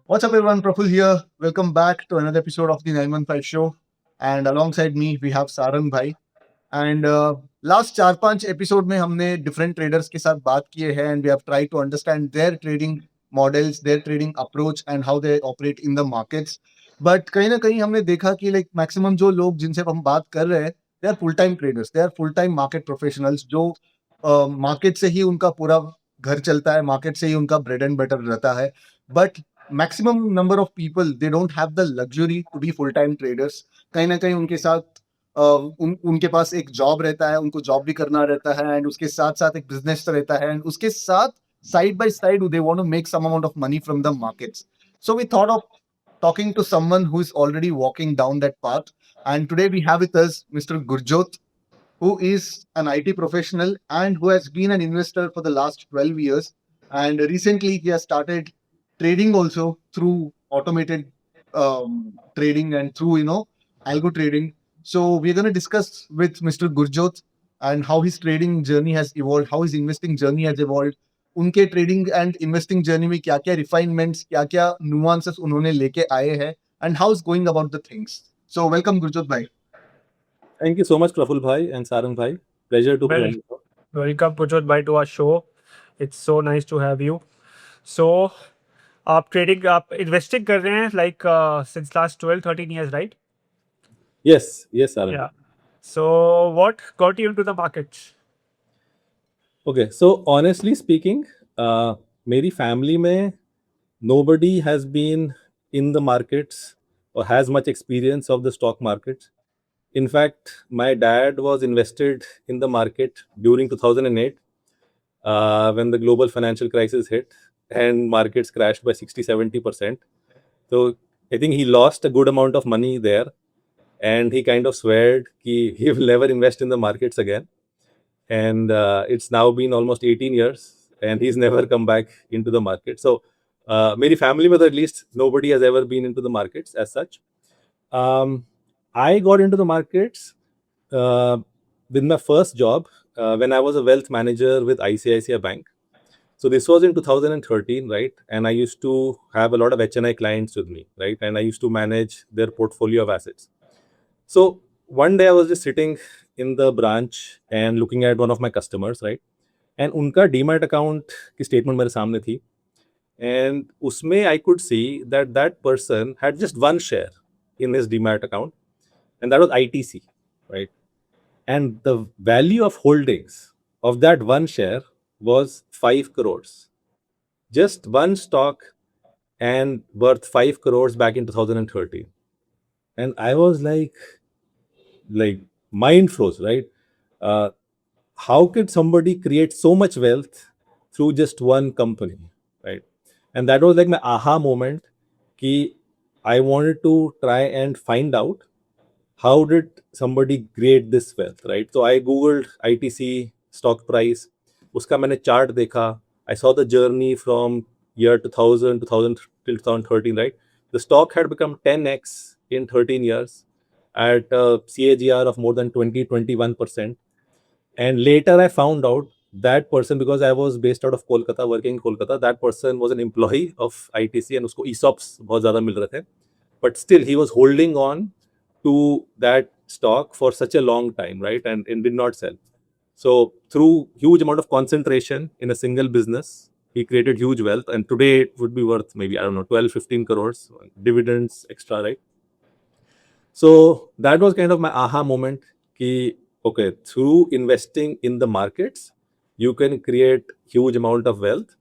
What's up, everyone? Praful here. Welcome back to another episode of the 915 show. And alongside me, we have Sarang Bhai. And last 4-5 episode में हमने different traders के साथ बात किए हैं and we have tried to understand their trading models, their trading approach and how they operate in the markets. But कहीं ना कहीं हमने देखा कि like maximum जो लोग जिनसे हम बात कर रहे हैं, they are full time traders, they are full time market professionals जो market से ही उनका पूरा घर चलता है, market से ही उनका bread and butter रहता है. But maximum number of people they don't have the luxury to be full time traders. कहीं ना कहीं उनके साथ उनके पास एक जॉब रहता है, उनको जॉब भी करना रहता है एंड उसके साथ-साथ एक बिज़नेस रहता है एंड उसके साथ side by side they want to make some amount of money from the markets. So we thought of talking to someone who is already walking down that path. And today we have with us Mr. Gurjot, who is an IT professional and who has been an investor for the last 12 years. And recently he has started trading also through automated trading and through, algo trading. So we're going to discuss with Mr. Gurjot and how his trading journey has evolved, how his investing journey has evolved. उनके trading and investing journey में क्या क्या refinements क्या क्या nuances उन्होंने लेके आए हैं and how is going about the things. So welcome Gurjot भाई. Thank you so much, Praful Bhai and Sarang Bhai. Pleasure to be Well, on the show. welcome Pujot Bhai to our show. It's so nice to have you. So, आप investing कर रहे हैं like since last 12-13 years, right? Yes, Sarang. Yeah. So, what got you into the markets? Okay, so honestly speaking, मेरी family में nobody has been in the markets or has much experience of the stock markets. In fact, my dad was invested in the market during 2008 when the global financial crisis hit and markets crashed by 60-70%. So I think he lost a good amount of money there and he kind of swore he will never invest in the markets again. And it's now been almost 18 years and he's never come back into the market. So my family, at least, nobody has ever been into the markets as such. I got into the markets with my first job when I was a wealth manager with ICICI Bank. So this was in 2013, right? And I used to have a lot of HNI clients with me, right? And I used to manage their portfolio of assets. So one day I was just sitting in the branch and looking at one of my customers, right? And उनका demat account की statement मेरे सामने थी and उसमें I could see that that person had just one share in his demat account and that was ITC, right? And the value of holdings of that one share was 5 crores. Just one stock and worth 5 crores back in 2013. And I was like mind froze, right? How could somebody create so much wealth through just one company, right? And that was like my aha moment ki I wanted to try and find out how did somebody create this wealth, right? So I googled ITC stock price, uska maine chart dekha. I saw the journey from year 2000 till 2013, right? The stock had become 10x in 13 years at a CAGR of more than 21%. And later I found out that person, because I was based out of Kolkata, working in Kolkata, that person was an employee of ITC and usko ESOPs बहुत ज़्यादा मिल रहे थे. But still he was holding on to that stock for such a long time, right? And did not sell. So through huge amount of concentration in a single business, he created huge wealth. And today it would be worth maybe, I don't know, 12-15 crores, dividends extra, right? So that was kind of my aha moment. Ki, okay, through investing in the markets, you can create huge amount of wealth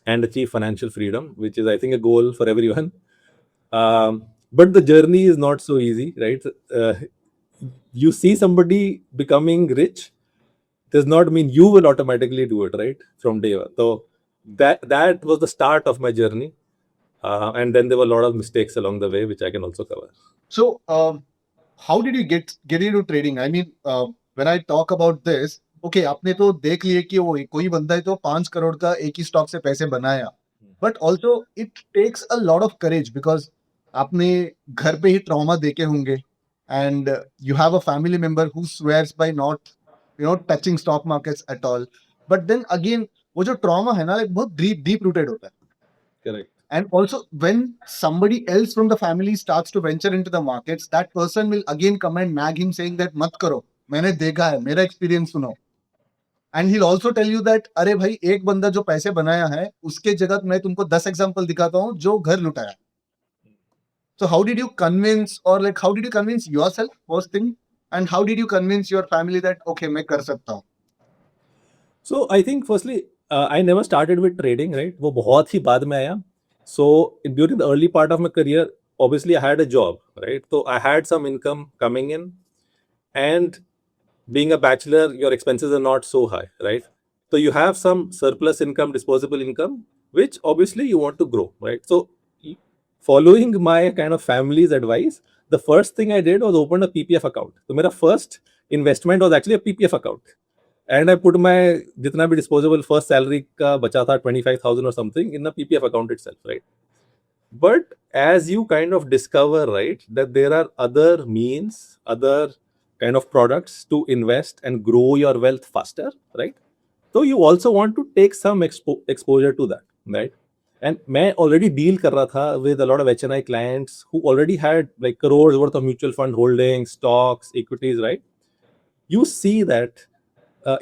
and achieve financial freedom, which is, I think, a goal for everyone. But the journey is not so easy, right? You see somebody becoming rich does not mean you will automatically do it, right? From day one. So that was the start of my journey. And then there were a lot of mistakes along the way, which I can also cover. So how did you get into trading? I mean, when I talk about this, okay, आपने तो देख लिए कि वो कोई बंदा है तो 5 करोड़ का एक ही स्टॉक से पैसे बनाया, but also it takes a lot of courage because आपने घर पे ही ट्रॉमा देखे होंगे and you have a family member who swears by not touching stock markets at all. But then again वो जो ट्रॉमा है ना, एक बहुत डीप डीप रूटेड होता है. Correct. And also, when somebody else from the family starts to venture into the markets, that person will again come and nag him saying that mat karo, मैंने देखा है, मेरा experience सुनो. And he'll also tell you that अरे भाई एक बंदा जो पैसे बनाया है उसके जगह मैं तुमको 10 एग्जांपल दिखाता हूँ जो घर लुटाया. So how did you convince, or like how did you convince yourself first thing, and how did you convince your family that okay मैं कर सकता हूँ? So I think firstly, I never started with trading, right? वो बहुत ही बाद में आया. So during the early part of my career, obviously I had a job, right? So I had some income coming in, and being a bachelor, your expenses are not so high, right? So you have some surplus income, disposable income, which obviously you want to grow, right? So following my kind of family's advice, the first thing I did was open a PPF account. So my first investment was actually a PPF account. And I put my jitna bhi disposable first salary ka bacha tha 25,000 or something in a PPF account itself, right? But as you kind of discover, right, that there are other means, other kind of products to invest and grow your wealth faster, right? So you also want to take some exposure to that, right? And मैं already deal कर रहा था with a lot of HNI clients who already had like crores worth of mutual fund holdings, stocks, equities, right? You see that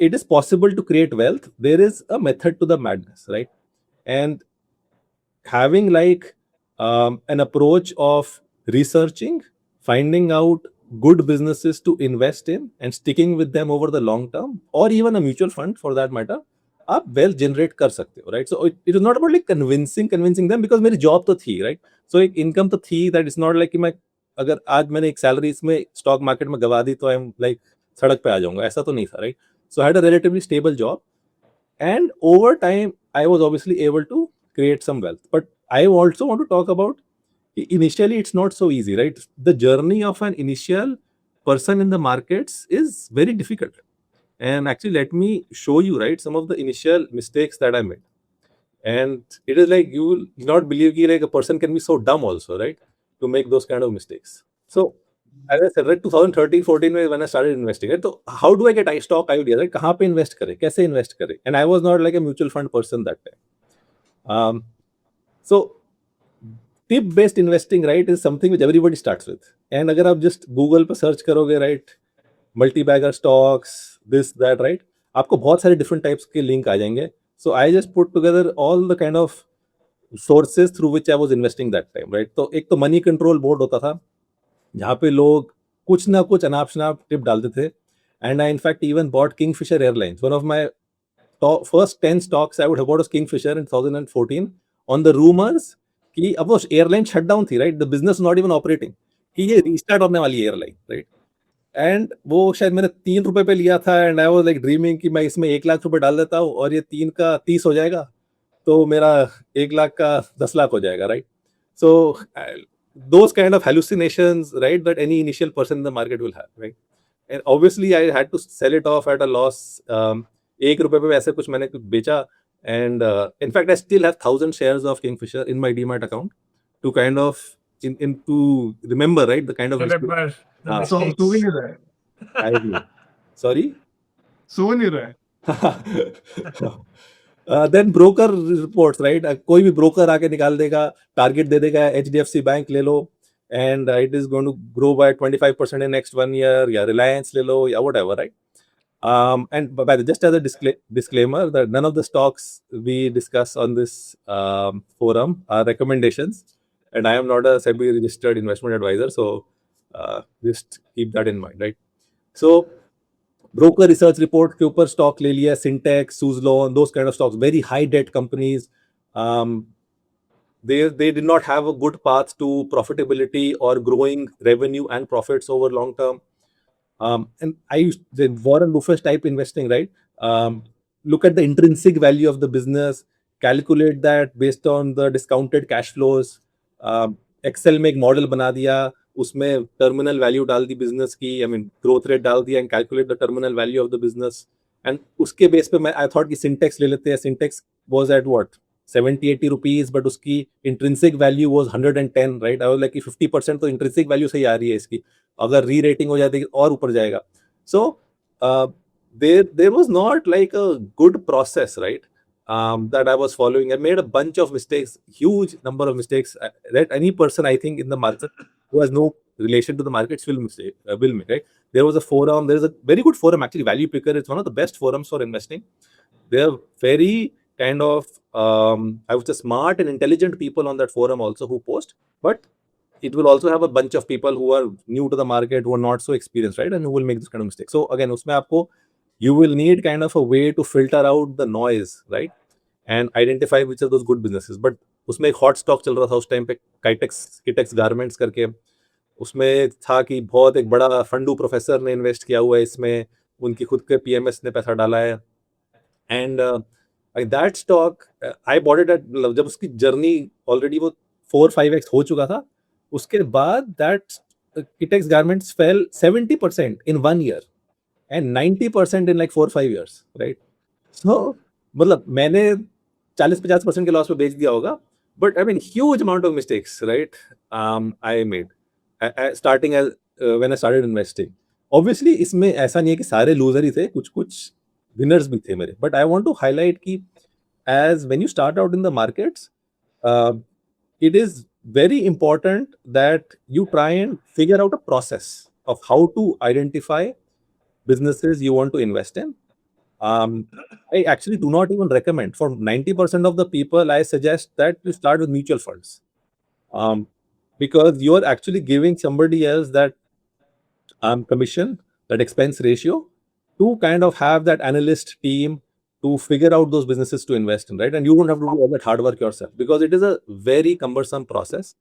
it is possible to create wealth. There is a method to the madness, right? And having like an approach of researching, finding out good businesses to invest in and sticking with them over the long term, or even a mutual fund for that matter, आप wealth generate कर सकते हो, right? So it is not about like convincing them, because मेरी job तो थी, right? सो एक income तो थी, दैट इज नॉट लाइक कि मैं अगर आज मैंने एक सैलरी इसमें स्टॉक मार्केट में गवा दी तो आई एम लाइक सड़क पे आ जाऊंगा, ऐसा तो नहीं था, right? So I had a relatively stable job, and over time I was obviously able to create some wealth. But I also want to talk about, initially it's not so easy, right? The journey of an initial person in the markets is very difficult. And actually, let me show you, right, some of the initial mistakes that I made. And it is like, you will not believe कि like a person can be so dumb also, right, to make those kind of mistakes. So as I said, right, 2013 14 में when I started investing, right, so how do I get stock ideas, right? कहाँ पे invest करें, कैसे invest करें? And I was not like a mutual fund person that time. So tip based investing, right, is something which everybody starts with. And अगर आप just Google पे search करोगे, right, multi-bagger stocks, this that, right, आपको बहुत सारे different types के link आ जाएंगे. So I just put together all the kind of sources through which I was investing that time, right? तो एक तो मनी कंट्रोल बोर्ड होता था जहाँ पे लोग कुछ ना कुछ अनाप शनाप टिप डालते थे. And I in fact even bought Kingfisher airlines. One of my first 10 stocks I would have bought was Kingfisher in 2014 on the rumors कि अब वो एयरलाइन शट डाउन थी, right? The business not even operating, कि ये restart होने वाली airline, right? And वो शायद मैंने 3 रुपए पे लिया था, and I was like dreaming कि मैं इसमें 1 लाख रुपए डाल देता हूँ और ये 3 का 30 हो जाएगा, तो मेरा 1 लाख का 10 लाख हो जाएगा, right? So those kind of hallucinations, right, that any initial person in the market will have, right? And obviously I had to sell it off at a loss. 1 रुपए पे ऐसे कुछ मैंने कुछ बेचा, and in fact I still have 1,000 shares of Kingfisher in my demat account to kind of to remember, right, the kind of Remember the So mistakes. सो ही नहीं रहा है. I do. Sorry. सो नहीं रहा है. Then broker reports, right? कोई भी broker आके निकाल देगा, target दे देगा, HDFC बैंक ले लो, and it is going to grow by 25% in next 1 year, या Reliance ले लो, या whatever, right? And by the, just as a disclaimer, that none of the stocks we discuss on this forum are recommendations, and I am not a SEBI registered investment advisor, so just keep that in mind, right? So broker research report के ऊपर stock ले लिया, Syntex, Suzlon, those kind of stocks, very high debt companies. They did not have a good path to profitability or growing revenue and profits over long term. And I used the Warren Buffett type investing, right? Look at the intrinsic value of the business, calculate that based on the discounted cash flows. Excel में एक model बना दिया, उसमें terminal value डाल दी business की, I mean growth rate डाल दिया, and calculate the terminal value of the business. And उसके बेस पे मैं आई थॉट कि सिंटेक्स ले लेते हैं. Sintex was at what 70-80 rupees, but उसकी intrinsic value was 110, right? I was like कि 50% तो इंट्रिंसिक वैल्यू से ही आ रही है इसकी, अगर री रेटिंग हो जाती और ऊपर जाएगा. So there was not like a good process, right? that I was following. I made a bunch of mistakes, huge number of mistakes that any person I think in the market who has no relation to the markets will make. Right? There was a forum. There is a very good forum actually. Value Picker. It's one of the best forums for investing. They're very kind of I would say smart and intelligent people on that forum also who post, but it will also have a bunch of people who are new to the market, who are not so experienced, right? And who will make this kind of mistake. So again, usme aapko, you will need kind of a way to filter out the noise, right? And identify which are those good businesses. But उसमें एक hot stock चल रहा था उस time पे, Kitex garments करके. उसमें था कि बहुत एक बड़ा फंडू प्रोफेसर ने इन्वेस्ट किया हुआ है इसमें, उनकी खुद के पीएमएस ने पैसा डाला है. And that stock I bought it at, जब उसकी जर्नी ऑलरेडी वो 4-5x हो चुका था, उसके बाद that Kitex garments fail 70% in 1 year and 90% in like 4-5 years, right? So मतलब मैंने 40-50% के लॉस पे बेच दिया होगा, but I mean huge amount of mistakes, right? I made starting as when I started investing. Obviously इसमें ऐसा नहीं है कि सारे लूजर ही थे, कुछ कुछ विनर्स भी थे मेरे. But I want to highlight कि as when you start out in the markets, it is very important that you try and figure out a process of how to identify businesses you want to invest in. I actually do not even recommend. For 90% of the people, I suggest that you start with mutual funds, because you are actually giving somebody else that commission, that expense ratio, to kind of have that analyst team to figure out those businesses to invest in, right? And you don't have to do all that hard work yourself, because it is a very cumbersome process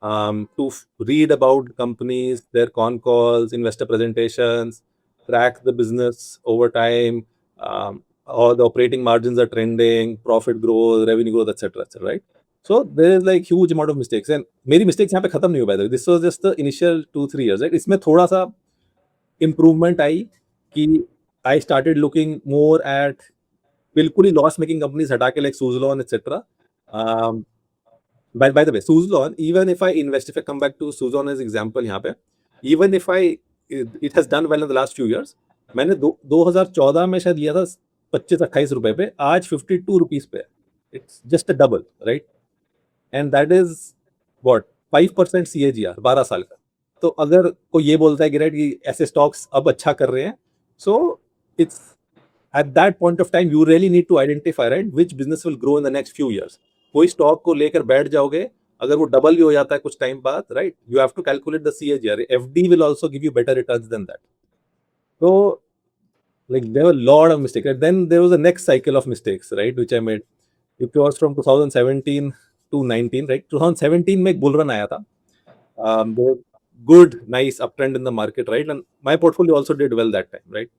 to read about companies, their con calls, investor presentations, track the business over time, or the operating margins are trending, profit growth, revenue growth, etc., right? So there is like huge amount of mistakes, and मेरी mistakes यहाँ पे खत्म नहीं हुई, by the way. This was just the initial 2-3 years, right? इसमें थोड़ा सा improvement आई कि I started looking more at बिल्कुल ही loss making companies हटा के, like Suzlon, etc. By the way, Suzlon, even if I invest, if I come back to Suzlon as example यहाँ पे, even if it has done well in the last few years, मैंने 2014 में शायद लिया था 25-28 रुपए पे, आज 52 रुपीस पे. It's just a double, right? And that is what 5% CAGR 12 साल का. तो अगर कोई ये बोलता है कि राइट कि ऐसे स्टॉक्स अब अच्छा कर रहे हैं, so it's at that point of time you really need to identify, right, which business will grow in the next few years. कोई स्टॉक को लेकर बैठ जाओगे, अगर वो डबल भी हो जाता है कुछ टाइम बाद, right, you have to calculate the CAGR. FD will also give you better returns than that. So like there were a lot of mistakes. And then there was a next cycle of mistakes, right, which I made. It was from 2017 to 19, right? 2017 में एक bull run आया था. There was good, nice uptrend in the market, right? And my portfolio also did well that time, right?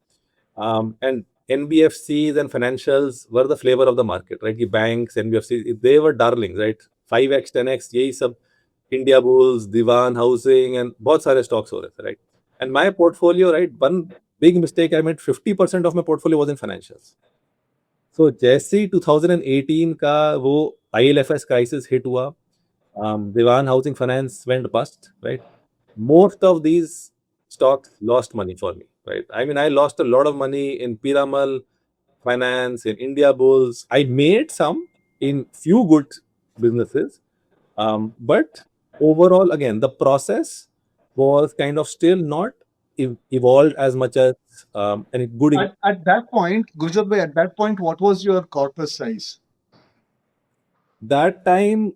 And NBFCs and financials were the flavor of the market, right? The banks, NBFCs, they were darlings, right? 5x, 10x, यही सब India Bulls, Diwan Housing, and बहुत सारे stocks हो रहे थे, right? And my portfolio, right, one big mistake I made, 50% of my portfolio was in financials. So जैसे ही 2018 का वो IL&FS crisis hit हुआ, Diwan Housing Finance went bust, right? Most of these stocks lost money for me, right? I mean, I lost a lot of money in Piramal Finance, in India Bulls. I made some in few good businesses, but overall, again, the process was kind of still not evolved as much as any good. At that point, Gurjot bhai, at that point, what was your corpus size? That time,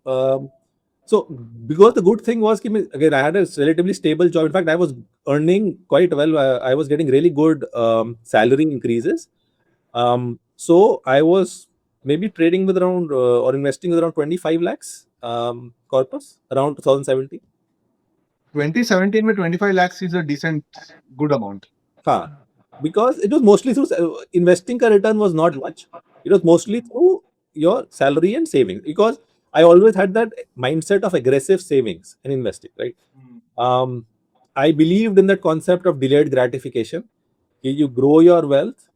so because the good thing was, again, I had a relatively stable job. In fact, I was earning quite well. I was getting really good salary increases. So I was maybe trading with around or investing with around 25 lakhs corpus around 2017. 2017 में 25 lakhs is a decent, good amount. हाँ, because it was mostly through investing का return was not much. It was mostly through your salary and savings, because I always had that mindset of aggressive savings and investing, right? I believed in that concept of delayed gratification. You grow your wealth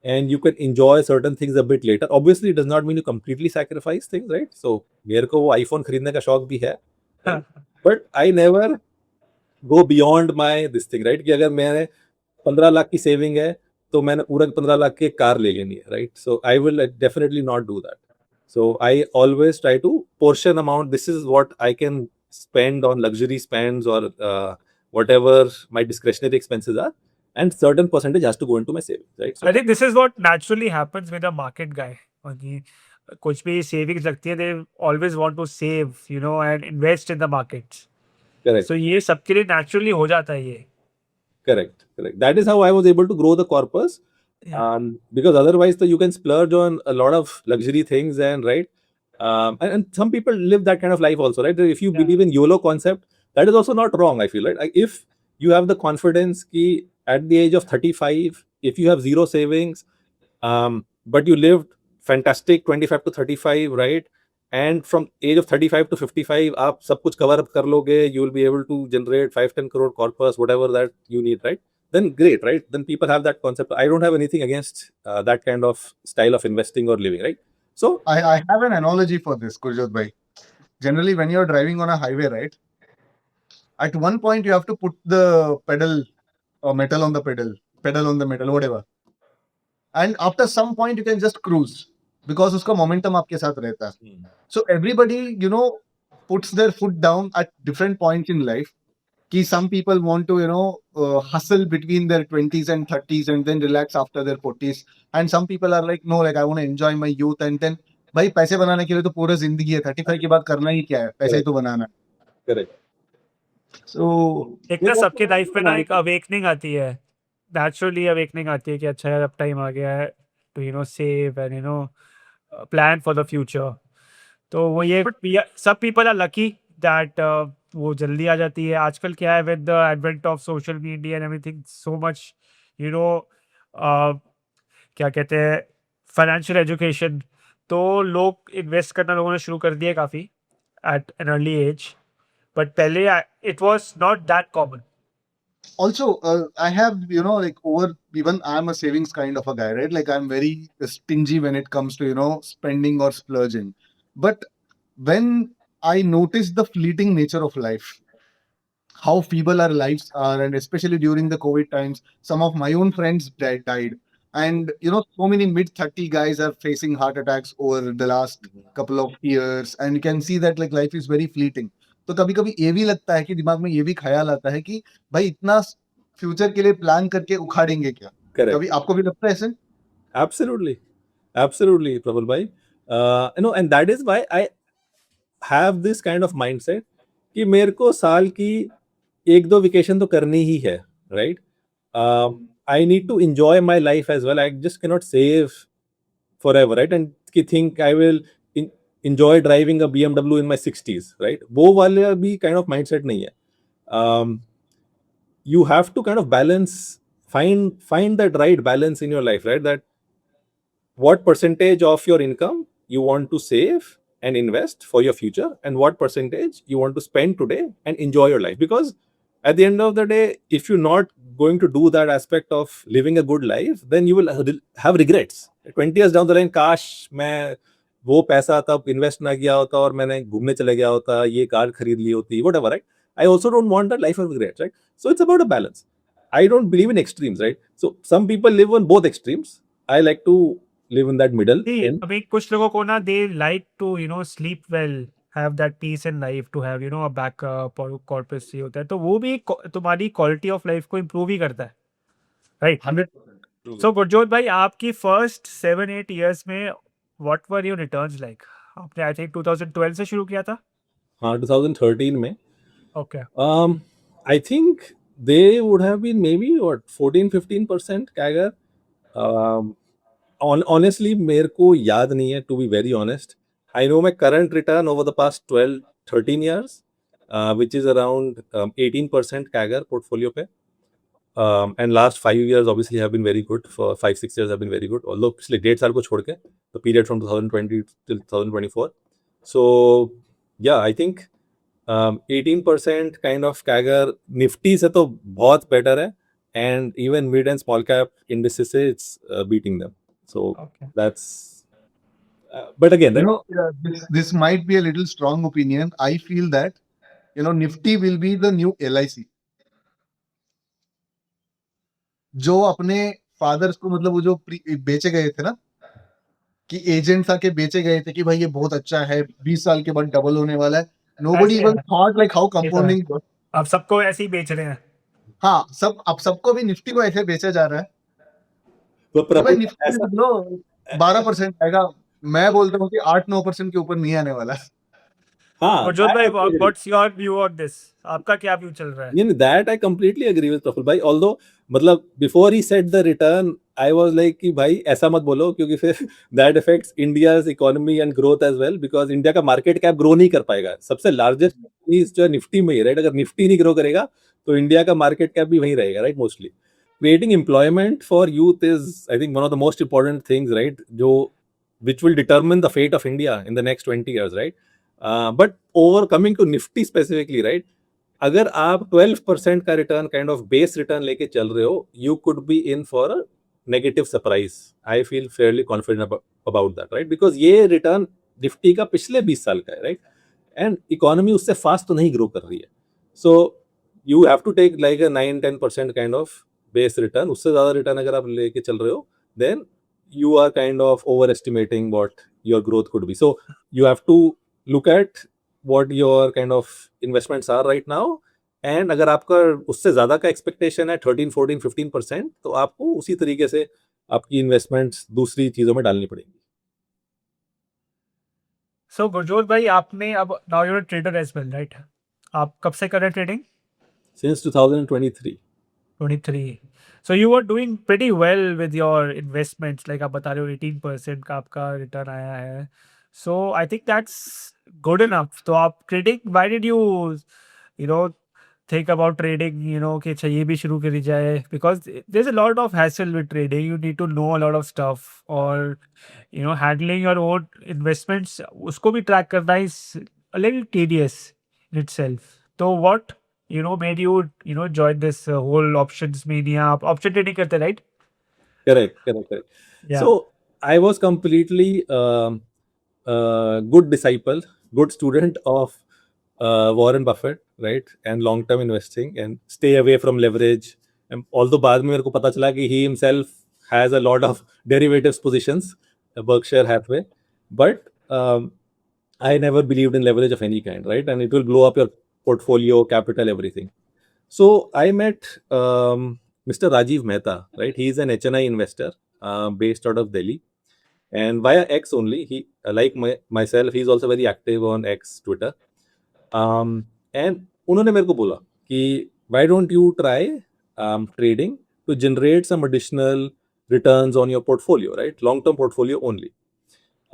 and you can enjoy certain things a bit later. Obviously, it does not mean you completely sacrifice things, right? So, मेरे को वो iPhone खरीदने का शौक भी है, but I never go beyond my this thing, right? कि अगर मैंने 15 लाख की सेविंग है, तो मैंने पूरा 15 लाख की एक कार ले लेनी है, right? So I will definitely not do that. So I always try to portion amount. This is what I can spend on luxury spends or whatever my discretionary expenses are, and certain percentage has to go into my savings, right? So I think this is what naturally happens with a market guy. और ये कुछ भी savings लगती है, they always want to save, you know, and invest in the markets. correct, So ये सबके लिए naturally हो जाता है ये. correct, correct. That is how I was able to grow the corpus. Yeah. Because otherwise, so you can splurge on a lot of luxury things, and right, and some people live that kind of life also, right? If you Yeah. believe in YOLO concept, that is also not wrong. I feel, right? If you have the confidence ki at the age of 35, if you have zero savings, but you lived fantastic 25 to 35, right? And from age of 35 to 55, आप सब कुछ cover up कर लोगे, you will be able to generate 5-10 crore corpus, whatever that you need, right? Then great, right? Then people have that concept. I don't have anything against that kind of style of investing or living, right? So I have an analogy for this, Gurjot bhai. Generally, when you're driving on a highway, right, at one point you have to put the pedal or metal on the pedal on the metal, whatever. And after some point, you can just cruise because उसका momentum आपके साथ रहता है. So everybody, you know, puts their foot down at different points in life. Ki some people want to, you know, hustle between their 20s and 30s and then relax after their 40s. And some people are like, no, like I want to enjoy my youth. And then, भाई पैसे बनाने के लिए तो पूरा जिंदगी है. 35 के बाद करना ही क्या है? पैसे ही तो बनाना है. correct. So एक ना सबके लाइफ में ना एक अवेकनिंग आती है, नेचुरली अवेकनिंग आती है कि अच्छा यार अब टाइम आ गया है to you know save and you know plan for the future. तो वो ये सब पीपल आर लकी दैट वो जल्दी आ जाती है. आजकल क्या है with the advent of social media and everything so much you know क्या कहते हैं फाइनेंशियल एजुकेशन, तो लोग इन्वेस्ट करना लोगों ने शुरू कर दिया काफ़ी at an early age. But पहले it was not that common. also, I have, you know, like even I'm a savings kind of a guy, right? Like I'm very stingy when it comes to, you know, spending or splurging. But when I notice the fleeting nature of life, how feeble our lives are, and especially during the COVID times, some of my own friends died. And, you know, so many mid-30 guys are facing heart attacks over the last couple of years. And you can see that like life is very fleeting. तो कभी कभी ये भी लगता है कि दिमाग में ये भी ख्याल आता है कि भाई इतना फ्यूचर के लिए प्लान करके उखाड़ेंगे क्या? Correct. कभी आपको भी लगता है ऐसे? Absolutely, absolutely, Prabal bhai. You know, and that is why I have this kind of mindset कि मेरे को साल की एक दो वेकेशन तो करनी ही है, right? I need to enjoy my life as well. I just cannot save forever, right? And कि think I will enjoy driving a BMW in my 60s, right? वो वाला भी kind of mindset नहीं है. You have to kind of balance, find that right balance in your life, right? That what percentage of your income you want to save and invest for your future, and what percentage you want to spend today and enjoy your life. Because at the end of the day, if you're not going to do that aspect of living a good life, then you will have regrets 20 years down the line. काश मैं वो पैसा तब invest ना किया होता और मैंने घूमने चले गया होता, ये कार खरीद ली होती, whatever, right? I also don't want that life of regrets, right? So it's about a balance. I don't believe in extremes, right? So some people live on both extremes. I like to live in that middle. अभी कुछ लोगों को ना दे like to you know sleep well, have that peace in life, to have you know a back corpus ही होता है, तो वो भी तुम्हारी क्वालिटी ऑफ लाइफ को इम्प्रूव ही करता है, राइट? 100%. सो गुरजोत भाई, आपकी फर्स्ट 7-8 इयर्स में what were your returns like? आपने आई थिंक 2012 से शुरू किया था. हाँ, 2013 में. Okay. I think they would have been maybe what 14-15% CAGR. Honestly, मेरे को याद नहीं है, to be very honest. I know my current return over the past 12-13 years, which is around 18% CAGR portfolio पे. And last 5 years obviously have been very good. For 5-6 years have been very good. Although पिछले 1.5 साल को छोड़ के, the period from 2020 till 2024. So yeah, I think 18% kind of CAGR Nifty से तो बहुत better है, and even mid and small cap indices से it's beating them. So Okay. that's but again, You right? know, this might be a little strong opinion. I feel that, you know, Nifty will be the new LIC. जो अपने fathers को मतलब वो जो बेचे गए थे ना, कि एजेंट्स आके बेचे गए थे कि भाई ये बहुत अच्छा है, 20 साल के बाद डबल होने वाला है। नोबडी ऐसे इवन है, थॉट लाइक हाउ ये तो है। कंपाउंडिंग। अब सबको ऐसे ही बेच रहे हैं। हाँ, अब सबको भी निफ्टी को ऐसे बेचा जा रहा है तो कि भाई प्रफुल्ल निफ्टी ऐसा खरीद लो, 12% आएगा। मैं बोलता हूँ कि 8-9% के ऊपर नहीं आने वाला है। हाँ, गुरजोत that भाई, I agree. What's your view on this? आपका क्या व्यू चल रहा है? You know, that I completely agree with Praful भाई, although मतलब before he said the return I was like कि भाई ऐसा मत बोलो, क्योंकि फिर that affects India's economy and growth as well, because India का मार्केट कैप ग्रो नहीं कर पाएगा। सबसे लार्जेस्ट कंपनीज जो है निफ्टी में ही, राइट? अगर निफ्टी नहीं ग्रो करेगा तो इंडिया का मार्केट कैप भी वहीं रहेगा, right? Mostly creating employment for youth is, I think, one of the most important things, right? जो which will determine the fate of India in the next 20 years, right? But over coming to Nifty specifically, right? अगर आप 12% का return kind of base return लेके चल रहे हो, you could be in for a negative surprise. I feel fairly confident about that, right? Because ये return Nifty का पिछले 20 साल का है, राइट? एंड इकोनॉमी उससे फास्ट तो नहीं ग्रो कर रही है, so you have to take like a 9-10% kind of base return. उससे ज्यादा रिटर्न अगर आप लेके चल रहे हो, then you are kind of overestimating what your growth could be. So you have to look at what your kind of investments are right now, and अगर आपका उससे ज़्यादा का expectation है 13-14-15%, तो आपको उसी तरीके से आपकी investments दूसरी चीज़ों में डालनी पड़ेगी। सो गुरजोत भाई, आपने अब now you are trader as well, right? आप कब से कर रहे हैं trading? Since 2023. 23. So you were doing pretty well with your investments, like आप बता रहे हो 18% का आपका रिटर्न आया है। So I think that's good enough. तो आप trading, why did you know think about trading, कि अच्छा ये भी शुरू करी जाए? Because there's a lot of hassle with trading. You need to know a lot of stuff, और handling your own investments, उसको भी track करना is a little tedious in itself. तो what made you join this whole options mania? आप option trading करते, right? Correct. Yeah. So I was completely good disciple, good student of Warren Buffett, right? And long-term investing and stay away from leverage. And although बाद में मेरे को पता चला कि he himself has a lot of derivatives positions, Berkshire Hathaway, but I never believed in leverage of any kind, right? And it will blow up your portfolio, capital, everything. So I met Mr. Rajiv Mehta, right? He's an HNI investor based out of Delhi, and via X only. He, like myself, he's also very active on X, Twitter. And उन्होंने मेरे को बोला कि why don't you try trading to generate some additional returns on your portfolio, right? Long-term portfolio only,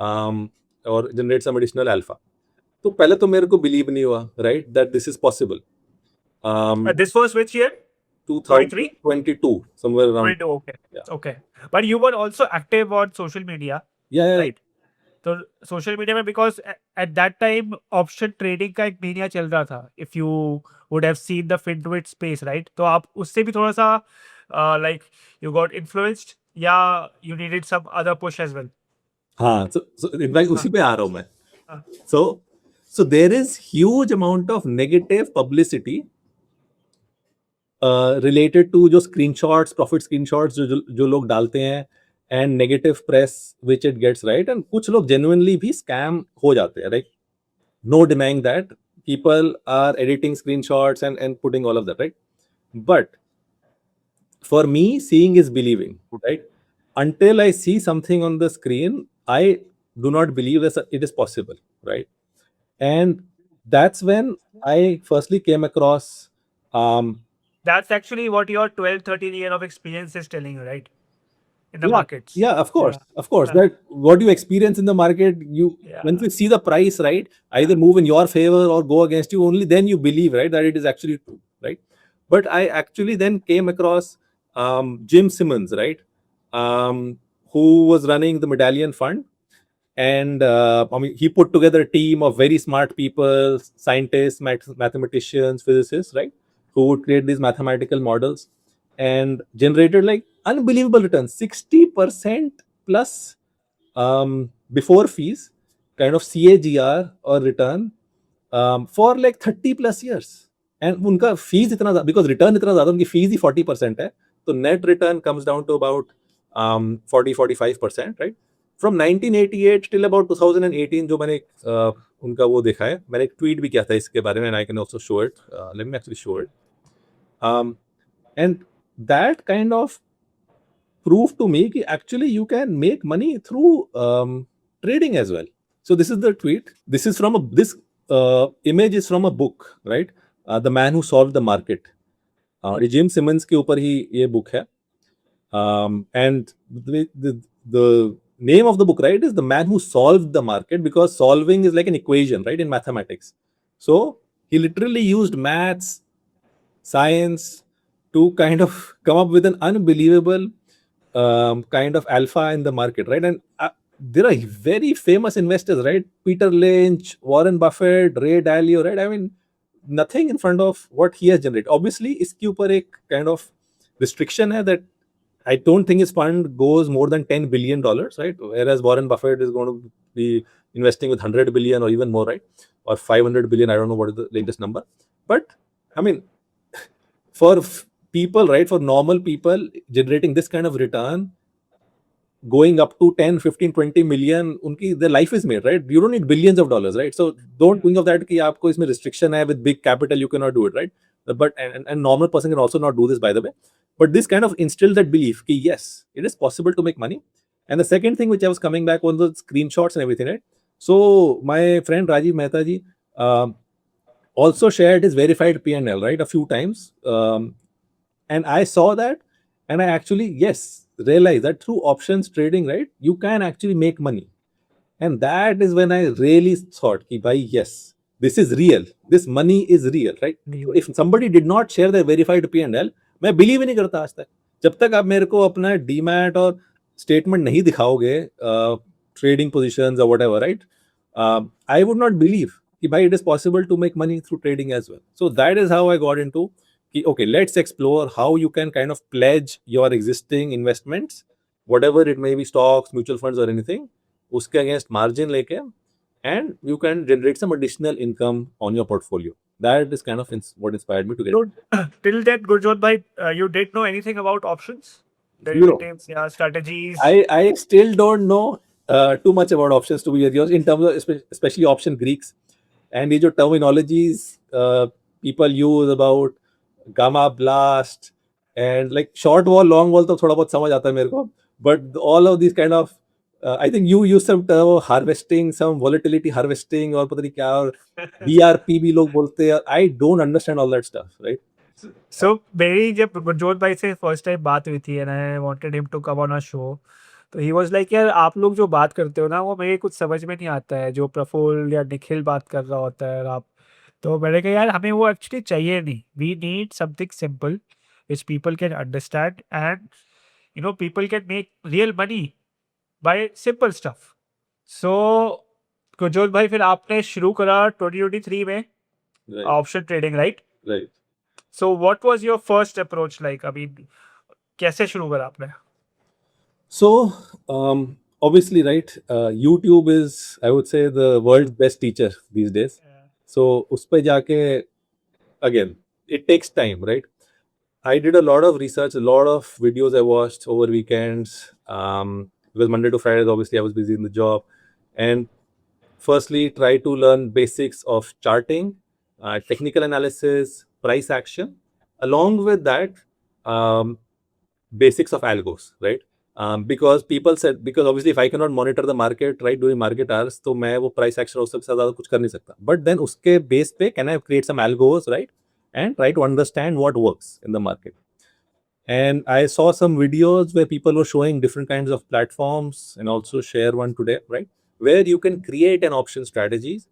or generate some additional alpha. तो पहले तो मेरे को believe नहीं हुआ, right, that this is possible. This was which year? 23? 2022, somewhere around. 22. Okay. Yeah. Okay. But you were also active on social media, Yeah. right? तो social media में, because at that time option trading का एक media चल रहा था, if you would have seen the fintwit space, right? तो आप उससे भी थोड़ा सा लाइक यू गॉट इन्फ्लुएंस्ड, या you needed some other push as well? हाँ, so in fact उसी पे आ रहा हूँ मैं. हाँ. So there is huge amount of negative publicity related to जो screenshots, profit screenshots जो लोग डालते हैं, and negative press which it gets, right? And कुछ लोग genuinely भी scam हो जाते हैं, right? No denying that people are editing screenshots and putting all of that, right? But for me, seeing is believing, right? Until I see something on the screen, I do not believe that it is possible, right? And that's when I firstly came across That's actually what your 12-13 year of experience is telling you, right? In the yeah, markets. yeah, of course, Yeah. that what you experience in the market, you when you see the price, right, either move in your favor or go against you, only then you believe, right, that it is actually true, right? But I actually then came across Jim Simmons, right, who was running the Medallion Fund, and I mean, he put together a team of very smart people, scientists, mathematicians, physicists, right, who would create these mathematical models and generated like unbelievable returns, 60% plus before fees kind of CAGR or return for like 30 plus years. And उनका fees इतना, because return इतना ज्यादा, उनकी fees ही 40% है, तो net return comes down to about 40-45%, right? From 1988 till about 2018 जो मैंने उनका वो देखा है, मैंने एक ट्वीट भी किया था इसके बारे में, and I can also show it. Let me actually show it. And that kind of proved to me कि actually you can make money through trading as well. So this is the tweet. This is from this image is from a book, right? The Man Who Solved the Market. ये gym Simmons के ऊपर ही ये book है. And the name of the book, right, is The Man Who Solved the Market, because solving is like an equation, right, in mathematics. So he literally used maths, science to kind of come up with an unbelievable kind of alpha in the market, right? And there are very famous investors, right? Peter Lynch, Warren Buffett, Ray Dalio, right? I mean, nothing in front of what he has generated. Obviously, इसके ऊपर एक kind of restriction है that I don't think his fund goes more than $10 billion, right? Whereas Warren Buffett is going to be investing with 100 billion or even more, right? Or 500 billion, I don't know what is the latest number. But I mean, for people, right, for normal people generating this kind of return, going up to 10, 15, 20 million, unki, their life is made, right? You don't need billions of dollars, right? So don't think of that ki aapko isme restriction hai, with big capital you cannot do it, right? But and normal person can also not do this, by the way. But this kind of instilled that belief ki yes, it is possible to make money. And the second thing which I was coming back on the screenshots and everything, right? So my friend Rajiv Mehta ji also shared his verified P&L, right, a few times. And I saw that, and I actually, yes, realized that through options trading, right, you can actually make money. And that is when I really thought, ki bhai, yes, this is real. This money is real, right? If somebody did not share their verified P&L, मैं believe ही नहीं करता आज तक. जब तक आप मेरे को अपना डीमैट और स्टेटमेंट नहीं दिखाओगे, ट्रेडिंग पोजीशंस और whatever, right, I would not believe कि भाई it is possible to make money through trading as well. So that is how I got into कि okay, let's explore how you can kind of pledge your existing investments, whatever it may be, stocks, mutual funds or anything, uske against margin leke, and you can generate some additional income on your portfolio. That is kind of what inspired me to get So, till then, Gurjot bhai, you didn't know anything about options, Zero. derivatives, yeah, strategies. I still don't know too much about options, to be very honest, in terms of especially option Greeks and these terminologies people use about gamma blast and like short wall, long wall तो थोड़ा बहुत समझ आता है मेरे को, but all of these kind of I think you use some term of harvesting, some volatility harvesting और पता नहीं क्या, और BRP भी लोग बोलते हैं. I don't understand all that stuff, right? So मेरी जब गुरजोत भाई से फर्स्ट टाइम बात हुई थी, and I wanted him to come on our show, तो he was like, यार आप लोग जो बात करते हो ना, वो मेरे कुछ समझ में नहीं आता है, जो प्रफुल्ल या निखिल बात कर रहा होता है, और आप, तो मैंने कहा यार हमें वो एक्चुअली चाहिए नहीं. We need something simple which people can understand, and people can make real money by simple stuff. So Gurjot भाई, फिर आपने शुरू करा 2023 में Right. Option trading, right? Right. So what was your first approach like? I mean, कैसे शुरू करा आपने? So obviously, right, YouTube is, I would say, the world's best teacher these days. So उस पे जाके, again, it takes time, right? I did a lot of research, a lot of videos I watched over weekends, because Monday to Fridays, obviously, I was busy in the job. And firstly, try to learn basics of charting, technical analysis, price action. Along with that, basics of algos, right? Because people said, because obviously if I cannot monitor the market, right, during market hours, तो मैं वो price action उससे ज़्यादा कुछ कर नहीं सकता. But then उसके base पे can I create some algos, right, and try to understand what works in the market. And I saw some videos where people were showing different kinds of platforms, and also share one today, right, where you can create an option strategies,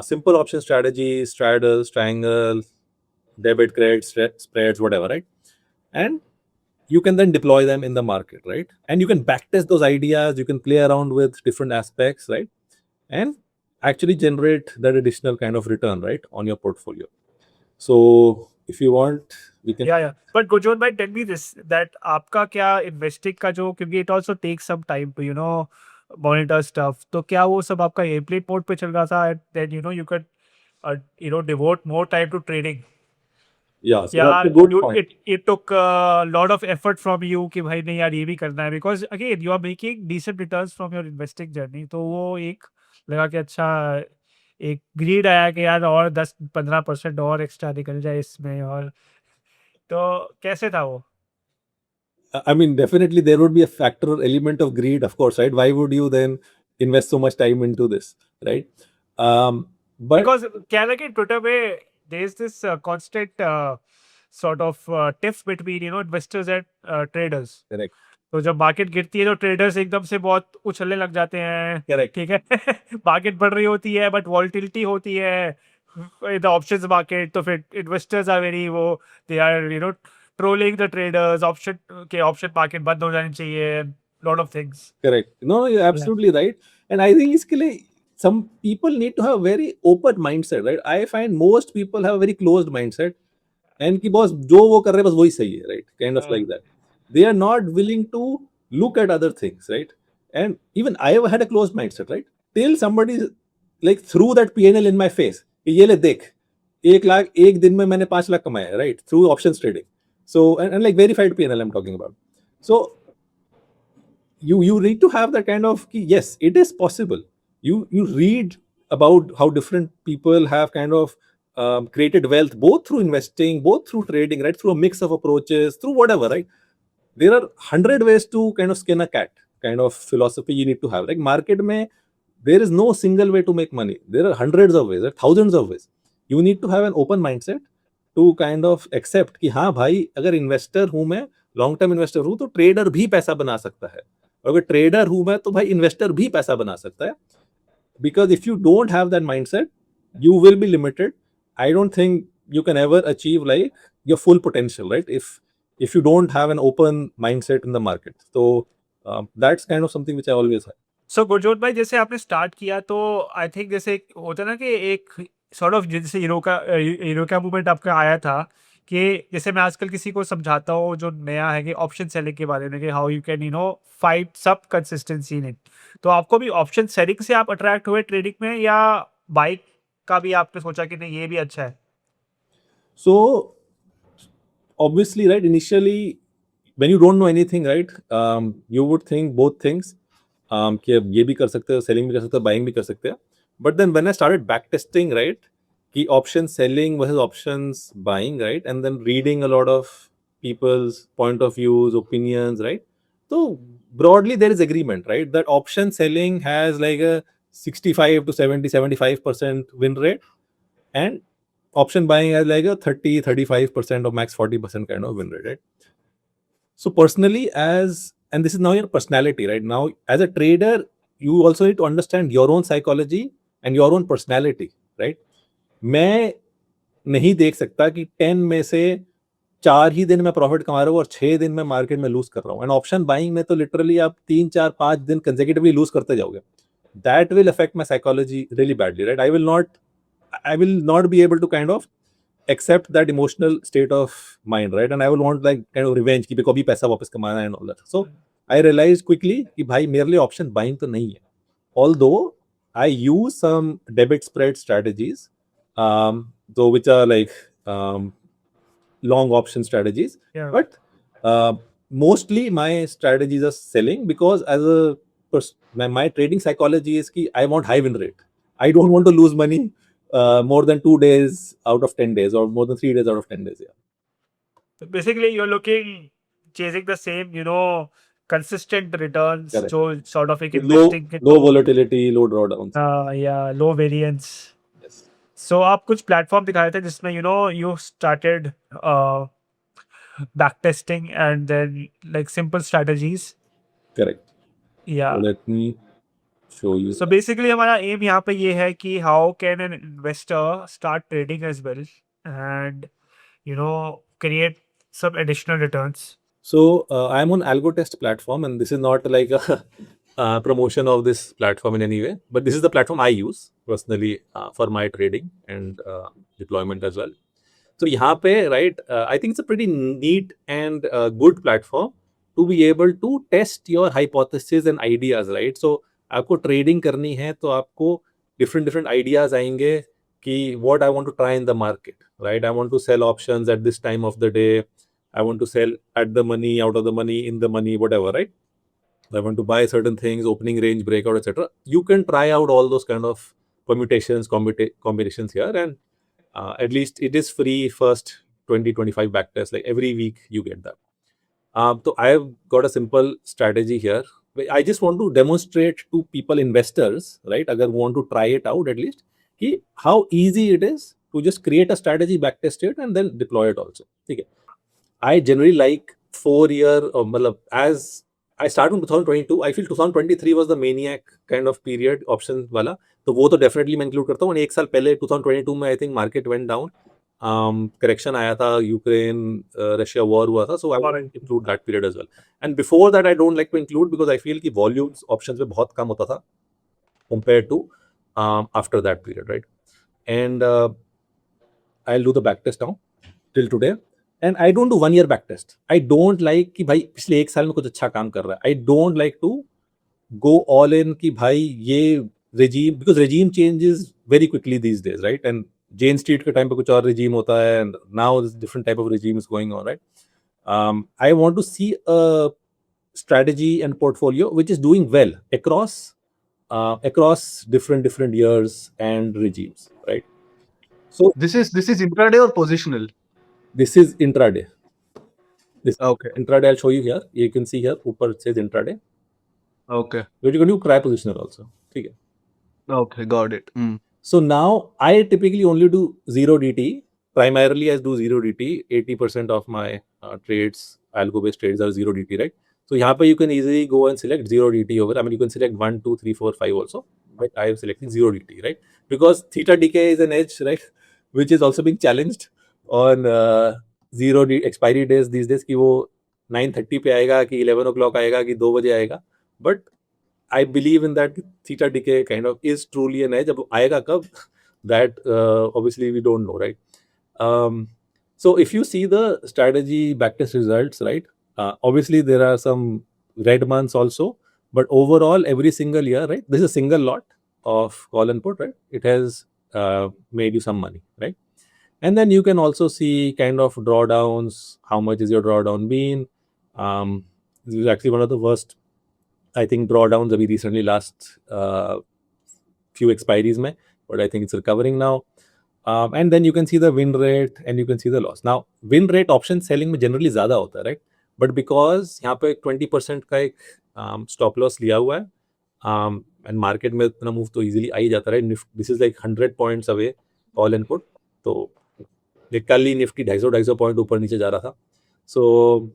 simple option strategies, straddles, triangles, debit, credit, spreads, whatever, right, and you can then deploy them in the market, right? And you can backtest those ideas, you can play around with different aspects, right? And actually generate that additional kind of return, right, on your portfolio. So if you want, we can. Yeah. But Gurjot bhai, tell me this, that आपका क्या investing का जो, क्योंकि it also takes some time to monitor stuff, तो क्या वो सब आपका airplane mode पे चल रहा था, and then you could devote more time to trading? Yeah, so Yeah, that's a good point. it took a lot of effort from you कि भाई नहीं यार ये भी करना है, because again you are making decent returns from your investing journey, तो वो एक लगा कि अच्छा एक ग्रीड आया कि यार और 10-15% और एक्स्ट्रा निकल जाए इसमें, और तो कैसे था वो? I mean, definitely there would be a factor element of greed, of course, right? Why would you then invest so much time into this, right? But Because क्या है ना कि ट्विटर पे there is this constant sort of tiff between investors and traders. correct, तो जब market गिरती है तो ट्रेडर्स एकदम से बहुत उछलने लग जाते हैं, correct, ठीक है। मार्केट बढ़ रही होती है बट वॉल्टिलिटी होती है इन द ऑप्शंस मार्केट, तो फिर इन्वेस्टर्स आर वेरी वो they are trolling the traders, option market बंद हो जानी चाहिए, lot of things. correct. No, you're absolutely right. And I think इसके लिए some people need to have a very open mindset, right? I find most people have a very closed mindset. And कि boss जो वो कर रहे हैं बस वही सही है, right? Kind of like that. They are not willing to look at other things, right? And even I have had a closed mindset, right? Till somebody like threw that PNL in my face. कि ये ले देख, 1 लाख एक दिन में मैंने 5 लाख कमाया, right? Through options trading. So and like verified PNL I'm talking about. So you need to have that kind of yes, it is possible. You read about how different people have kind of created wealth both through investing, both through trading, right? Through a mix of approaches, through whatever, right? There are 100 ways to kind of skin a cat, kind of philosophy you need to have. Like market mein, there is no single way to make money. There are hundreds of ways, there are thousands of ways. You need to have an open mindset to kind of accept कि हाँ भाई, अगर investor हूं मैं, long term investor हूं, तो trader भी पैसा बना सकता है, और अगर ट्रेडर हूं मैं तो भाई इन्वेस्टर भी पैसा बना सकता है. Because if you don't have that mindset, you will be limited. I don't think you can ever achieve like your full potential, right? If you don't have an open mindset in the market. So that's kind of something which I always have. सो गुरजोत भाई, जैसे आपने start किया तो I think जैसे एक होता है ना कि एक सॉर्ट ऑफ जैसे यूरोका मूवमेंट आपका आया था, कि जैसे मैं आजकल किसी को समझाता हूँ जो नया है कि ऑप्शन सेलिंग के बारे में, कि हाउ यू कैन फाइट सब कंसिस्टेंसी इन इट, तो आपको भी ऑप्शन सेलिंग से आप अट्रैक्ट हुए ट्रेडिंग में, या बाइक का भी आपने सोचा कि नहीं ये भी अच्छा है? So obviously, right, initially when you don't know anything, right, you would think both things, कि अब ये भी कर सकते हो, सेलिंग भी कर सकते हो, बाइंग भी कर सकते हैं. But then when I started back testing, right, कि option selling versus options buying, right, and then reading a lot of people's point of views, opinions, right, so broadly there is agreement, right, that option selling has like a 65 to 75% win rate, and option buying has like a 30-35% or max 40% kind of win rate, right? So personally, and this is now your personality, right? Now as a trader, you also need to understand your own psychology and your own personality, right? मैं नहीं देख सकता कि 10 में से 4 ही दिन में profit कमा रहा हूँ और 6 दिन में मार्केट में लूज कर रहा हूँ. एंड ऑप्शन बाइंग में तो लिटरली आप 3-4-5 दिन कंसेक्यूटिवली लूज करते जाओगे. That will affect my psychology really badly, right? I will not be able to kind of accept that emotional state of mind, right? And I will want like kind of revenge कि कभी पैसा वापस कमाना है and all that. So I realized quickly कि भाई मेरे लिए option buying तो नहीं है. Although I use some debit spread strategies, though which are like long option strategies, Yeah. but mostly my strategies are selling because as a my trading psychology is कि I want high win rate. I don't want to lose money more than 2 days out of 10 days or more than 3 days out of 10 days. Yeah. So basically, you're chasing the same, consistent returns, Correct. जो sort of एक Low, investing low volatility, low drawdowns. yeah, low variance. Yes. So आप कुछ platform दिखाए थे जिसमें you started back testing and then like simple strategies. Correct. Yeah. So let me show you. So basically हमारा aim यहाँ पे ये है कि how can an investor start trading as well and create some additional returns. So I'm on AlgoTest platform, and this is not like a promotion of this platform in any way, but this is the platform I use personally for my trading and deployment as well. So यहाँ पे, right, I think it's a pretty neat and good platform to be able to test your hypothesis and ideas, right? So आपको trading करनी है तो आपको different ideas आएंगे what I want to try in the market, right? I want to sell options at this time of the day. I want to sell at the money, out of the money, in the money, whatever, right? I want to buy certain things, opening range, breakout, etc. You can try out all those kind of permutations, combinations here, and at least it is free first 20-25 back test. Like every week you get that. So I've got a simple strategy here. I just want to demonstrate to people, investors, right? Agar want to try it out at least, how easy it is to just create a strategy, backtest it, and then deploy it also. Okay. I generally like 4 year, or as I started in 2022, I feel 2023 was the maniac kind of period, option wala. तो वो तो definitely मैं include करता हूँ. एक साल पहले 2022 में I think market went down, correction आया था, यूक्रेन रशिया वॉर हुआ था, so I want to include that period as well. And before that I don't like to include because I feel कि वॉल्यूम्स ऑप्शंस में बहुत कम होता था compare to after that period, right? And I will do the back test now till today. And I don't do 1 year back test. I don't like कि भाई पिछले एक साल में कुछ अच्छा काम कर रहा है. I don't like to go all in कि भाई ये regime, because regime changes very quickly these days, right? And Jane Street के time पे कुछ और regime होता है, and now this different type of regime is going on, right? I want to see a strategy and portfolio which is doing well across different years and regimes, right? So This is intraday or positional? this is intraday. This Okay. intraday I'll show you here. You can see here ऊपर it says intraday. Okay. But you can do try positional also. ठीक है. Okay. Got it. So now I typically only do 0 DT. Primarily, I do 0 DT. 80% of my trades, algo-based trades, are 0 DT, right? So here you can easily go and select 0 DT over. I mean, you can select 1, 2, 3, 4, 5 also. But I am selecting 0 DT, right? Because theta decay is an edge, right? Which is also being challenged on 0 expiry days these days. कि वो 9:30 पे आएगा, कि 11 o'clock आएगा, कि 2 बजे आएगा. But I believe in that theta decay kind of is truly an edge. अब आएगा कब? That obviously we don't know, right? So if you see the strategy backtest results, right? Obviously there are some red months also, but overall every single year, right? This is a single lot of call and put, right? It has made you some money, right? And then you can also see kind of drawdowns. How much is your drawdown been? This is actually one of the worst, I think, drawdowns अभी recently last few expiries में, but I think it's recovering now. And then you can see the win rate and you can see the loss. Now, win rate option selling में generally ज़्यादा होता है, right? But because यहाँ पे 20% का एक stop loss लिया हुआ है, and market में इतना move तो easily आ ही जाता है, right? This is like 100 points away call and put. तो कल ही निफ्टी 250 पॉइंट ऊपर नीचे जा रहा था. So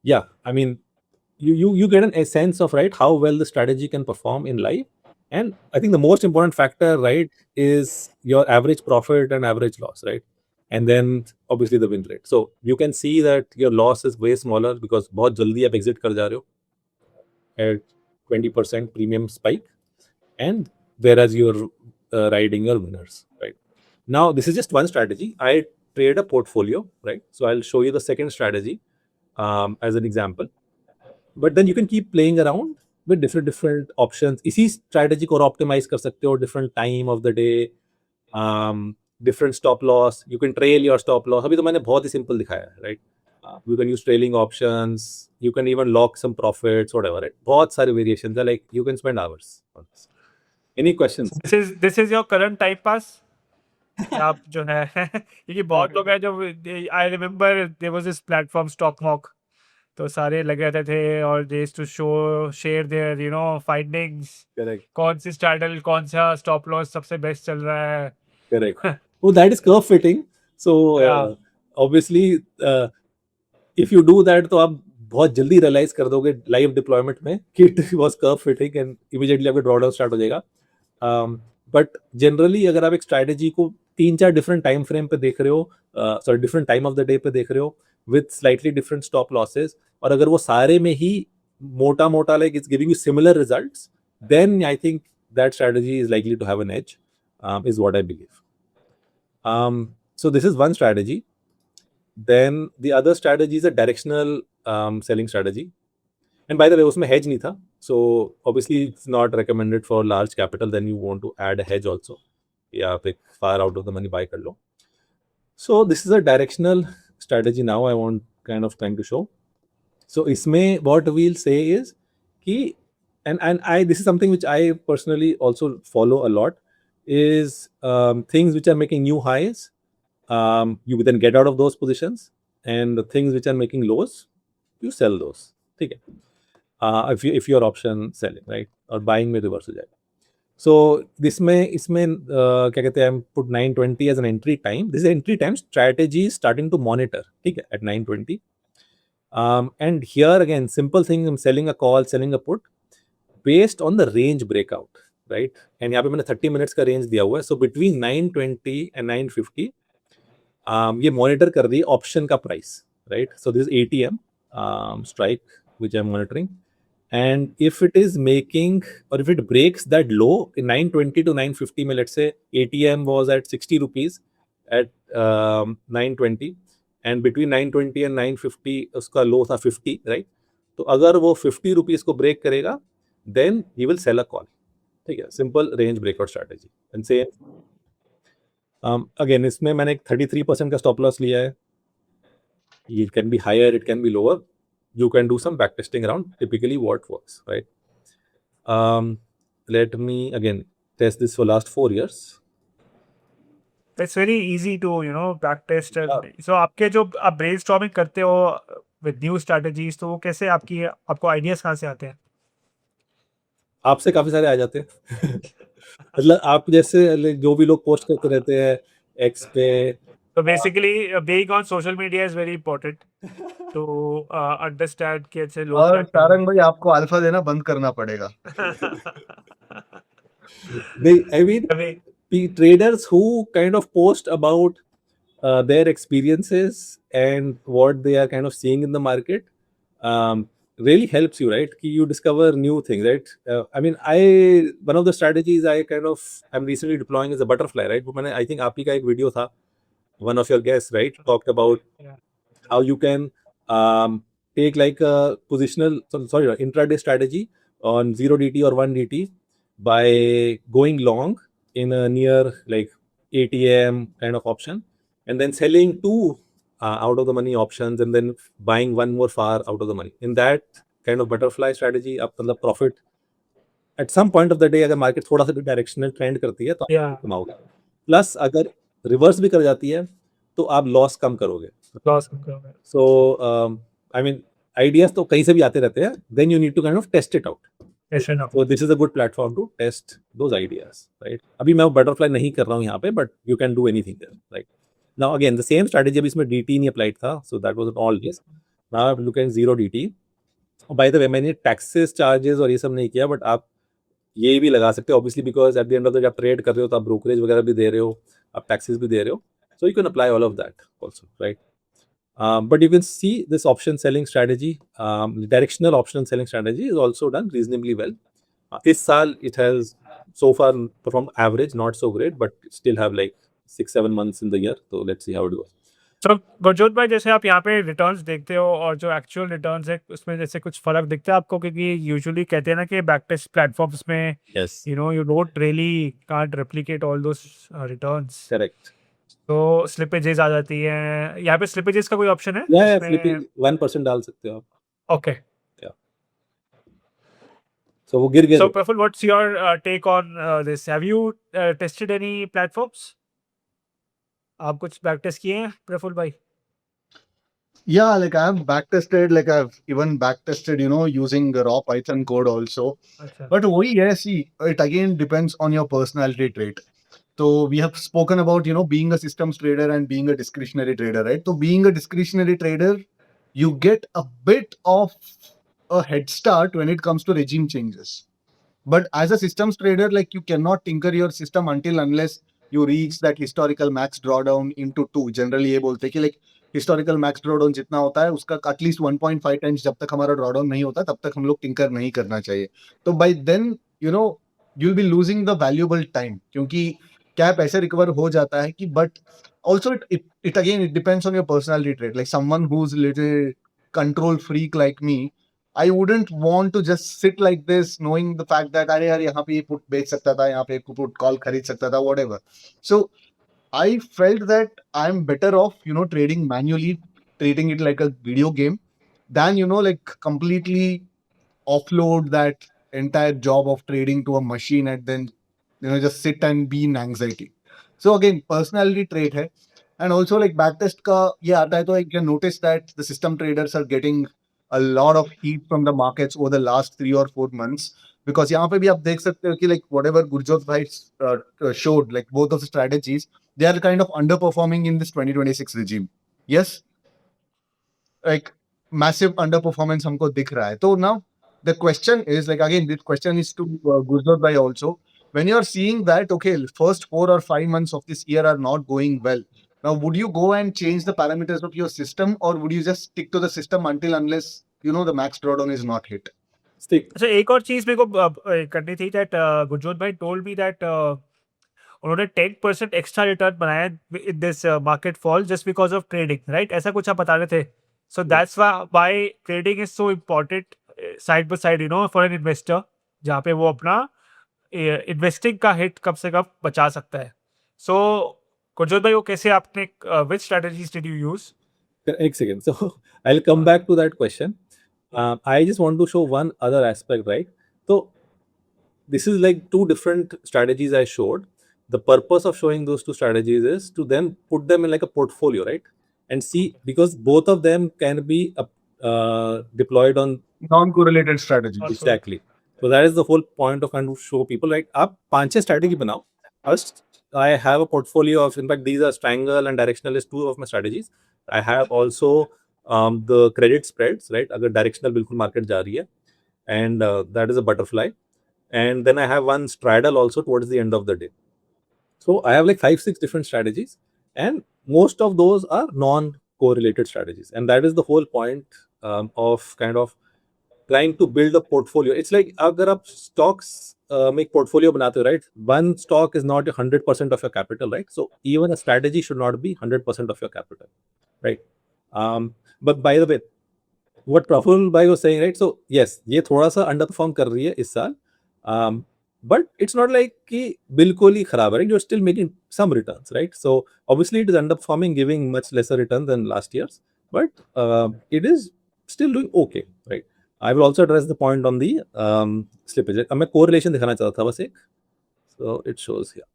yeah, I mean, you get a sense of, right, how well the strategy can perform in life. And I think the most important factor, right, is your average profit and average loss, right? And then obviously the win rate. So you can see that your loss is way smaller because बहुत जल्दी आप exit कर जा रहे हो at 20% premium spike, and whereas you're riding your winners, right? Now this is just one strategy. I trade a portfolio, right? So I'll show you the second strategy as an example. But then you can keep playing around with different options. इसी strategy को optimize कर सकते हो different time of the day, different stop loss. You can trail your stop loss. अभी तो मैंने बहुत ही simple दिखाया है, right? You can use trailing options. You can even lock some profits, whatever. Right? बहुत सारे variations are, like you can spend hours on this. Any questions? This is your current type pass. आप जो है क्योंकि बहुत लोग हैं जो I remember there was this platform StockMock. तो सारे लगे रहते थे और they used to share their findings. Correct. कौन सी straddle, कौन सा stop loss सबसे best चल रहा है. Correct. Oh, that is curve fitting. So Yeah. obviously, if you do that, तो आप बहुत जल्दी realize कर दोगे live deployment में कि it was curve fitting and immediately आपका drawdown start हो जाएगा. But generally अगर आप एक strategy को 3-4 different time frame पे देख रहे हो, sorry, different time of the day पे देख रहे हो with slightly different stop losses, और अगर वो सारे में ही मोटा like it's giving you similar results, then I think that strategy is likely to have an edge, is what I believe. So this is one strategy. Then the other strategy is a directional selling strategy. And by the way, उसमें hedge नहीं था. So obviously it's not recommended for large capital. Then you want to add a hedge also. कि आप एक far out of the money by कर लो. So this is a directional strategy now I want kind of trying to show. So इसमें what we'll say is कि and I this is something which I personally also follow a lot is things which are making new highs. You then get out of those positions, and the things which are making lows, you sell those. ठीक है. If you're option selling, right, और buying में reverse हो जाएगा. So इसमें क्या कहते हैं, put 920 as an entry time. This is entry time strategy starting to monitor, ठीक है, at 920. And here again, simple thing, I'm selling a call, selling a put based on the range breakout, right? And यहाँ पे मैंने 30 minutes का range दिया हुआ है. So between 920 and 950, ये monitor कर रही है option का price, right? So this is ATM strike which I'm monitoring. And if it is making, or if it breaks that low in 920 to 950 में, let's say ATM was at 60 rupees at 920, and between 920 and 950 उसका low था 50, right? तो अगर वो 50 rupees को break करेगा, then he will sell a call. ठीक है, simple range breakout strategy. And say again इसमें मैंने एक 33% का stop loss लिया है. It can be higher, it can be lower. You can do some backtesting around typically what works, right? Let me again test this for last 4 years. It's very easy to backtest. Yeah. So आपके जो आप brainstorming करते हो with new strategies, तो वो कैसे आपको ideas कहाँ से आते हैं? आपसे काफी सारे आ जाते हैं. मतलब आप जैसे जो भी लोग पोस्ट करते रहते हैं X पे. So basically, being on social media is very important to understand कि अच्छे लोग और क्या कर रहे सारंग भाई आपको अल्फा देना बंद करना पड़ेगा. I mean, traders who kind of post about their experiences and what they are kind of seeing in the market really helps you, right? You discover new things, right? I mean, one of the strategies I'm recently deploying is a butterfly, right? I think आपकी का एक video था, one of your guests, right, talked about how you can take like a intraday strategy on 0DT or 1DT by going long in a near like ATM kind of option, and then selling two out of the money options, and then buying one more far out of the money. In that kind of butterfly strategy, आप मतलब profit at some point of the day, अगर market थोड़ा सा भी directional trend करती है तो आप कमाओगे. Plus अगर reverse भी कर जाती है तो आप loss कम करोगे. So I mean, ideas तो कहीं से भी आते रहते हैं. Then you need to kind of test it out. So this is a good platform to test those ideas, right? अभी मैं butterfly नहीं कर रहा हूँ यहाँ पे, but you can do anything there, right? Now again, the same strategy अभी इसमें DT नहीं applied था, so that was all this. Now I'm looking at 0DT. By the way, मैंने taxes, charges और ये सब नहीं किया, but आप ये भी लगा सकते हो, obviously, because at the end of the day आप trade कर रहे हो तो आप brokerage वगैरह भी दे रहे हो, आप taxes भी दे रहे हो, so you can apply all of that also, right? But you can see this option selling strategy, directional option selling strategy is also done reasonably well. This साल it has so far performed average, not so great, but still have like 6-7 months in the year. So let's see how it goes. So Gurjot भाई, जैसे आप यहाँ पे returns देखते हो और जो एक्चुअल रिटर्न्स है उसमें जैसे कुछ फर्क दिखता है आपको? क्योंकि यूजुअली कहते हैं ना कि बैकटेस्ट प्लेटफॉर्म्स में Yes, you don't really can't replicate all those returns. correct. तो स्लिपेजेस आ जाती हैं. यहाँ पे स्लिपेजेस का कोई ऑप्शन है? Yeah, इसमें- flipping 1% डाल सकते हो आप. Okay. So वो गिर गया. So Praful, what's your take on this? Have you tested any platforms? आप कुछ बैक टेस्ट किए हैं प्रफुल भाई? Yeah, like I've backtested, like I've even backtested, using raw Python code also. अच्छा. But वही है, see, it again depends on your personality trait. So we have spoken about, being a systems trader and being a discretionary trader, right? So being a discretionary trader, you get a bit of a head start when it comes to regime changes. But as a systems trader, like you cannot tinker your system unless you reach that historical max drawdown into 2. Generally ये बोलते हैं कि like historical max drawdown जितना होता है उसका at least 1.5 times जब तक हमारा drawdown नहीं होता तब तक हम लोग tinker नहीं करना चाहिए. तो by then, you'll be losing the valuable time क्योंकि कैप ऐसे रिकवर हो जाता है कि but also it again it depends on your personality trait. Like someone who's little control freak like me, I wouldn't want to just sit like this, knowing the fact that अरे यार यहाँ पे ये put बेच सकता था, यहाँ पे put call खरीद सकता था, whatever. So I felt that I'm better off, trading manually, treating it like a video game, than like completely offload that entire job of trading to a machine and then just sit and be in anxiety. So again, personality trait hai. And also like backtest ka ye aata hai, to I can notice that the system traders are getting a lot of heat from the markets over the last 3 or 4 months, because यहाँ पे भी आप देख सकते हो कि like whatever Gurjot bhai showed, like both of the strategies, they are kind of underperforming in this 2026 regime. Yes, like massive underperformance हमको दिख रहा है. तो now the question is, like, again, this question is to Gurjot bhai also. When you're seeing that, okay, first 4 or 5 months of this year are not going well, now would you go and change the parameters of your system, or would you just stick to the system until unless the max drawdown is not hit? Stick. अच्छा, एक और चीज मेरे को करनी थी, that Gurjot भाई told me that उन्होंने 10% एक्स्ट्रा रिटर्न बनाया in this market fall just because of trading, right? ऐसा कुछ आप बता रहे थे. So that's why trading is so important side by side, for an investor, जहाँ पे वो अपना इन्वेस्टिंग का हिट कम से कम बचा सकता है. सो गुरजोत भाई, वो कैसे आपने which strategies did you use? One second. So I'll come back to that question. I just want to show one other aspect, right? So this is like two different strategies I showed. The purpose of showing those two strategies is to then put them in like a portfolio, right? And see, because both of them can be deployed on Non-correlated strategy. exactly. So that is the whole point of trying to show people, right? आप 5-6 strategy बनाओ. First, I have a portfolio of, in fact, these are triangle and directional is two of my strategies. I have also the credit spreads, right? अगर directional बिल्कुल market जा रही है, and that is a butterfly. And then I have one straddle also towards the end of the day. So I have like 5-6 different strategies, and most of those are non-correlated strategies, and that is the whole point of kind of trying to build a portfolio. It's like अगर आप stocks make portfolio बनाते हो, right? One stock is not 100% of your capital, right? So even a strategy should not be 100% of your capital, right? But by the way, what Praful bhai was saying, right? So yes, ये थोड़ा सा underperform कर रही है इस साल, but it's not like कि बिल्कुल ही खराब है, right? You're still making some returns, right? So obviously it is underperforming, giving much lesser return than last year's, but it is still doing okay, right? I will also address the point on the slippage. अब मैं correlation दिखाना चाहता था बस एक, so it shows here.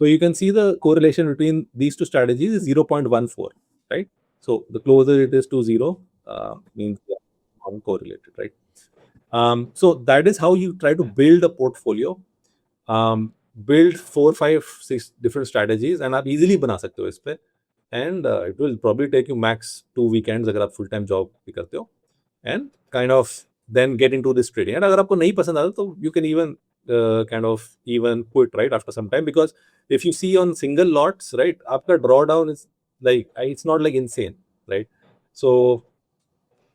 So you can see the correlation between these two strategies is 0.14, right? So the closer it is to 0, means they are non-correlated, right? So that is how you try to build a portfolio. Build 4, 5, 6 different strategies, and आप easily बना सकते हो इस पे, and it will probably take you max 2 weekends अगर आप full time job भी करते हो, and kind of then get into this trading. And अगर आपको नहीं पसंद आता तो you can even kind of even quit, right, after some time, because if you see on single lots, right, आपका drawdown is like, it's not like insane, right? So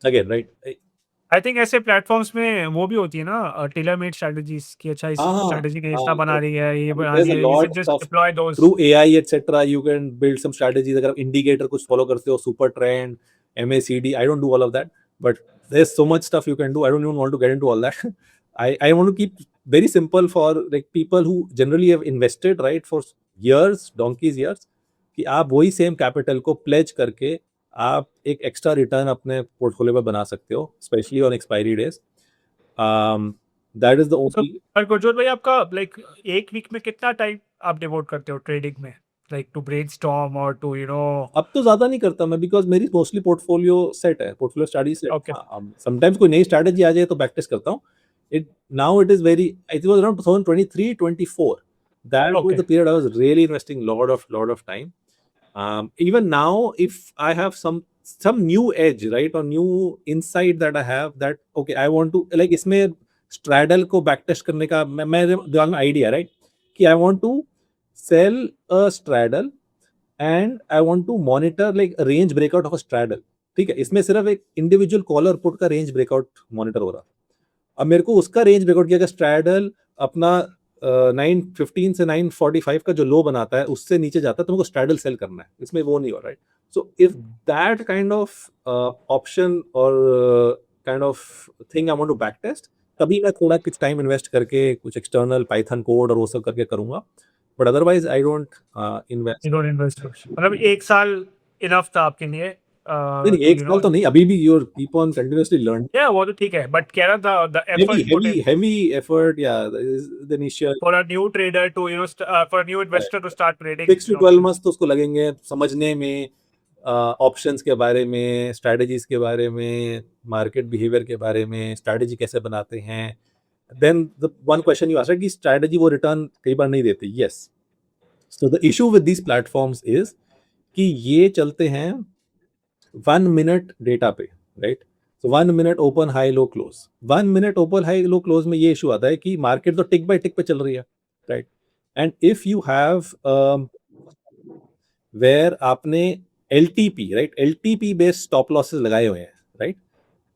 again, right, I think ऐसे platforms में वो भी होती है ना, tailor made strategies की. अच्छा, इस स्ट्रेटजी का हिस्सा बना रही है, ये बना there's रही a है, you lot should just of deploy those. through AI etc. You can build some strategies. अगर आप indicator कुछ follow करते हो, super trend, MACD, I don't do all of that, but there's so much stuff you can do. I don't even want to get into all that. I want to keep very simple for like people who generally have invested, right, for years, donkeys years, कि आप वही same capital को pledge करके आप एक extra return अपने portfolio में बना सकते हो, specially on expiry days. That is the only. पर गुरजोत भाई, आपका लाइक एक वीक में कितना टाइम आप डिवोट करते हो ट्रेडिंग में, लाइक टू ब्रेनस्टॉर्म और टू अब तो ज्यादा नहीं करता मैं, बिकॉज मेरी मोस्टली पोर्टफोलियो सेट है, portfolio strategy set. Okay. Sometimes कोई नई स्ट्रेटजी आ जाए तो बैक टेस्ट करता हूँ. Now it is very, it was around 2023-24, that was Okay. the period I was really investing lot of time. Even now, if I have some new edge, right, or new insight that I have, that okay, I want to, like, इसमें straddle को backtest करने का मैं दिमाग में idea, right, कि I want to sell a straddle and I want to monitor like a range breakout of a straddle. ठीक है, इसमें सिर्फ एक individual call और put का range breakout monitor हो रहा. अब मेरे को उसका range breakout किया, straddle अपना 915 से 945 का जो लो बनाता है उससे नीचे जाता है तो मेरे को स्ट्रैडल सेल करना है, इसमें वो नहीं हो, right? So if that kind of option or kind of thing I want to backtest, तभी मैं थोड़ा कुछ टाइम इन्वेस्ट करके कुछ एक्सटर्नल पाइथन कोड और वो सब करके करूंगा, but otherwise I don't invest. You don't invest much. मतलब 1 साल enough था आपके लिए नहीं, to एक साल तो नहीं, अभी भी your keep on continuously learn. Yeah, वो तो ठीक है, but कह रहा था the effort put in heavy effort, yeah, the initial for a new trader to for a new investor to start trading 6 to 12 months तो उसको लगेंगे समझने में, ऑप्शंस के बारे में, स्ट्रैटेजीज के बारे में, मार्केट बिहेवियर के बारे में, स्ट्रैटेजी कैसे बनाते हैं। Then the one question you asked कि स्ट्रैटेजी वो रिटर्न कई बार नहीं देते। Yes, so the issue with these platforms is कि ये चलते हैं 1 मिनट डेटा पे, right? So 1 minute open high low close, 1 minute open high low close में ये इशू आता है कि मार्केट तो टिक बाय टिक पे चल रही है, right? And if you have where आपने LTP, right, LTP based stop losses लगाए हुए हैं, राइट?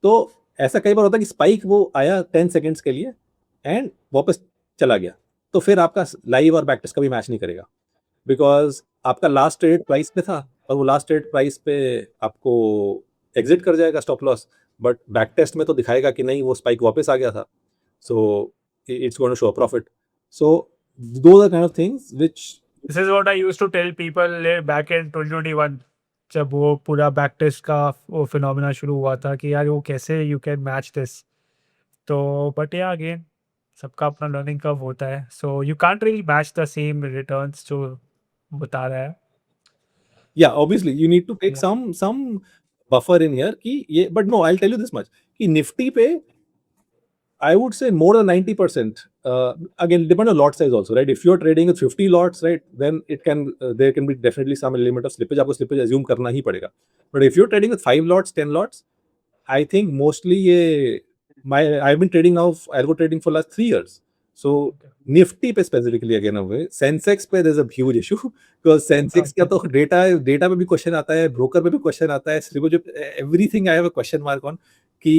तो ऐसा कई बार होता है कि स्पाइक वो आया 10 सेकेंड्स के लिए एंड वापस चला गया, तो फिर आपका लाइव और बैक टेस्ट कभी मैच नहीं करेगा, बिकॉज आपका लास्ट ट्रेड प्राइस पे था और वो लास्ट ट्रेड प्राइस पे आपको एग्जिट कर जाएगा stop loss, but back test में तो दिखाएगा कि नहीं वो स्पाइक वापस आ गया था, so it's going to show profit. So दो the kind of things which This is what I used to tell people back in 2021 जब वो पूरा बैक टेस्ट का वो फिनोमेना शुरू हुआ था कि यार वो कैसे यू कैन मैच दिस। तो बट या अगेन सबका अपना लर्निंग कर्व होता है, so you can't really match the same returns जो बता रहा है। yeah, obviously you need to take Yeah. some buffer in here कि ये, but no, I'll tell you this much कि निफ्टी पे I would say more than 90%. Again, depend on lot size also, right? If you're trading with 50 lots, right, then it can there can be definitely some element of slippage. आपको slippage assume करना ही पड़ेगा. But if you're trading with 5 lots, 10 lots, I think mostly ये I've been trading now algo trading for last 3 years. So Nifty पे specifically again away, Sensex पे there's a huge issue because Sensex का तो data पे भी question आता है, broker पे भी क्वेश्चन आता है, everything I have a question mark on कि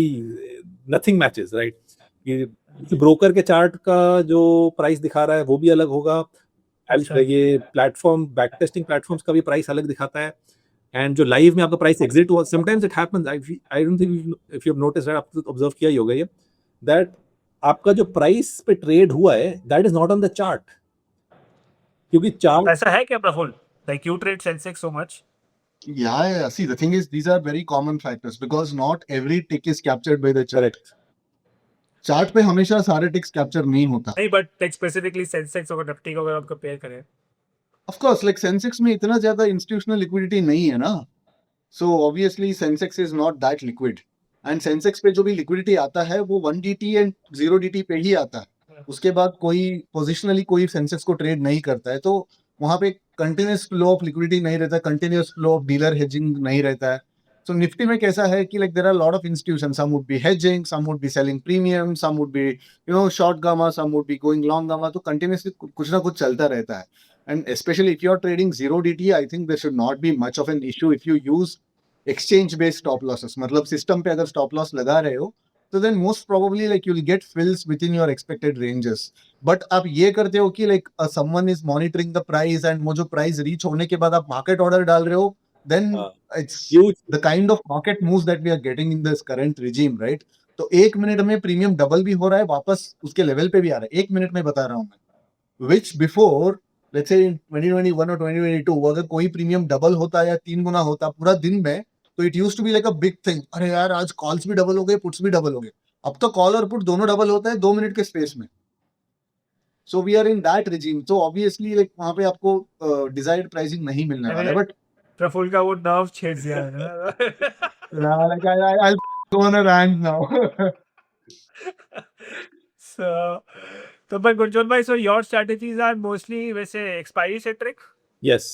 nothing matches, right? कि ब्रोकर के चार्ट का जो प्राइस दिखा रहा है वो भी अलग होगा, अच्छा। ये प्लेटफॉर्म बैक टेस्टिंग प्लेटफॉर्म्स का भी प्राइस अलग दिखाता है, एंड जो लाइव में आपका प्राइस एग्जिट हुआ, sometimes it happens, I don't think if you have noticed, आप ऑब्जर्व किया ही होगा ये, दैट आपका जो प्राइस पे ट्रेड हुआ है that is not on the chart, क्योंकि चार्ट ऐसा है क्या Praful, like you trade Sensex so much? Yeah. See, the thing is, these are very common factors because not every tick is captured by the chart. Correct, chart पे हमेशा सारे ticks capture नहीं होता. नहीं, बट लाइक स्पेसिफिकली सेंसेक्स और Nifty को अगर हम कंपेयर करें, Of course, like सेंसेक्स में इतना ज्यादा इंस्टीट्यूशनल लिक्विडिटी नहीं है ना, so obviously Sensex is not that liquid, and Sensex पे जो भी लिक्विडिटी आता है वो 1DT एंड 0DT पे ही आता है. उसके बाद कोई पोजिशनली कोई सेंसेक्स को ट्रेड नहीं करता है, तो वहां पे कंटिन्यूस फ्लो ऑफ लिक्विडिटी नहीं रहता, continuous flow of dealer hedging नहीं रहता है. So निफ्टी में कैसा है कि like there are a lot of institutions, some would be hedging, some would be selling premium, some would be short gamma, some would be going long gamma, तो continuously कुछ ना कुछ चलता रहता है. And especially if you are trading 0DT, I think there should not be much of an issue if you use exchange based stop losses. मतलब system पे अगर स्टॉप लॉस लगा रहे हो तो then most probably like you'll get fills within your expected ranges. But आप ये करते हो कि like someone is monitoring the price and वो जो प्राइस रीच होने के बाद आप मार्केट ऑर्डर डाल रहे हो, then it's huge, the kind of market moves that we are getting in this current regime, right? तो 1 मिनट में प्रीमियम डबल भी हो रहा है, वापस उसके लेवल पे भी आ रहा है, 1 मिनट में बता रहा हूँ मैं. Which before, let's say in 2021 और 2022, अगर कोई प्रीमियम डबल होता या 3 गुना होता पूरा दिन में, तो it used to be like a big thing. अरे यार आज कॉल्स भी डबल हो गए, पुट्स भी डबल हो गए. अब तो कॉल और पुट दोनों डबल होता है 2 मिनट के स्पेस में. So we are in that regime, तो ऑब्वियसली लाइक वहां पे आपको डिजायर्ड प्राइसिंग नहीं मिलने वाला है. बट प्रफुल का वो नर्व छेड़ दिया है like I'll go on a rant now. तो पर गुरजोत भाई, so your strategies are mostly वैसे expiry से trick? yes,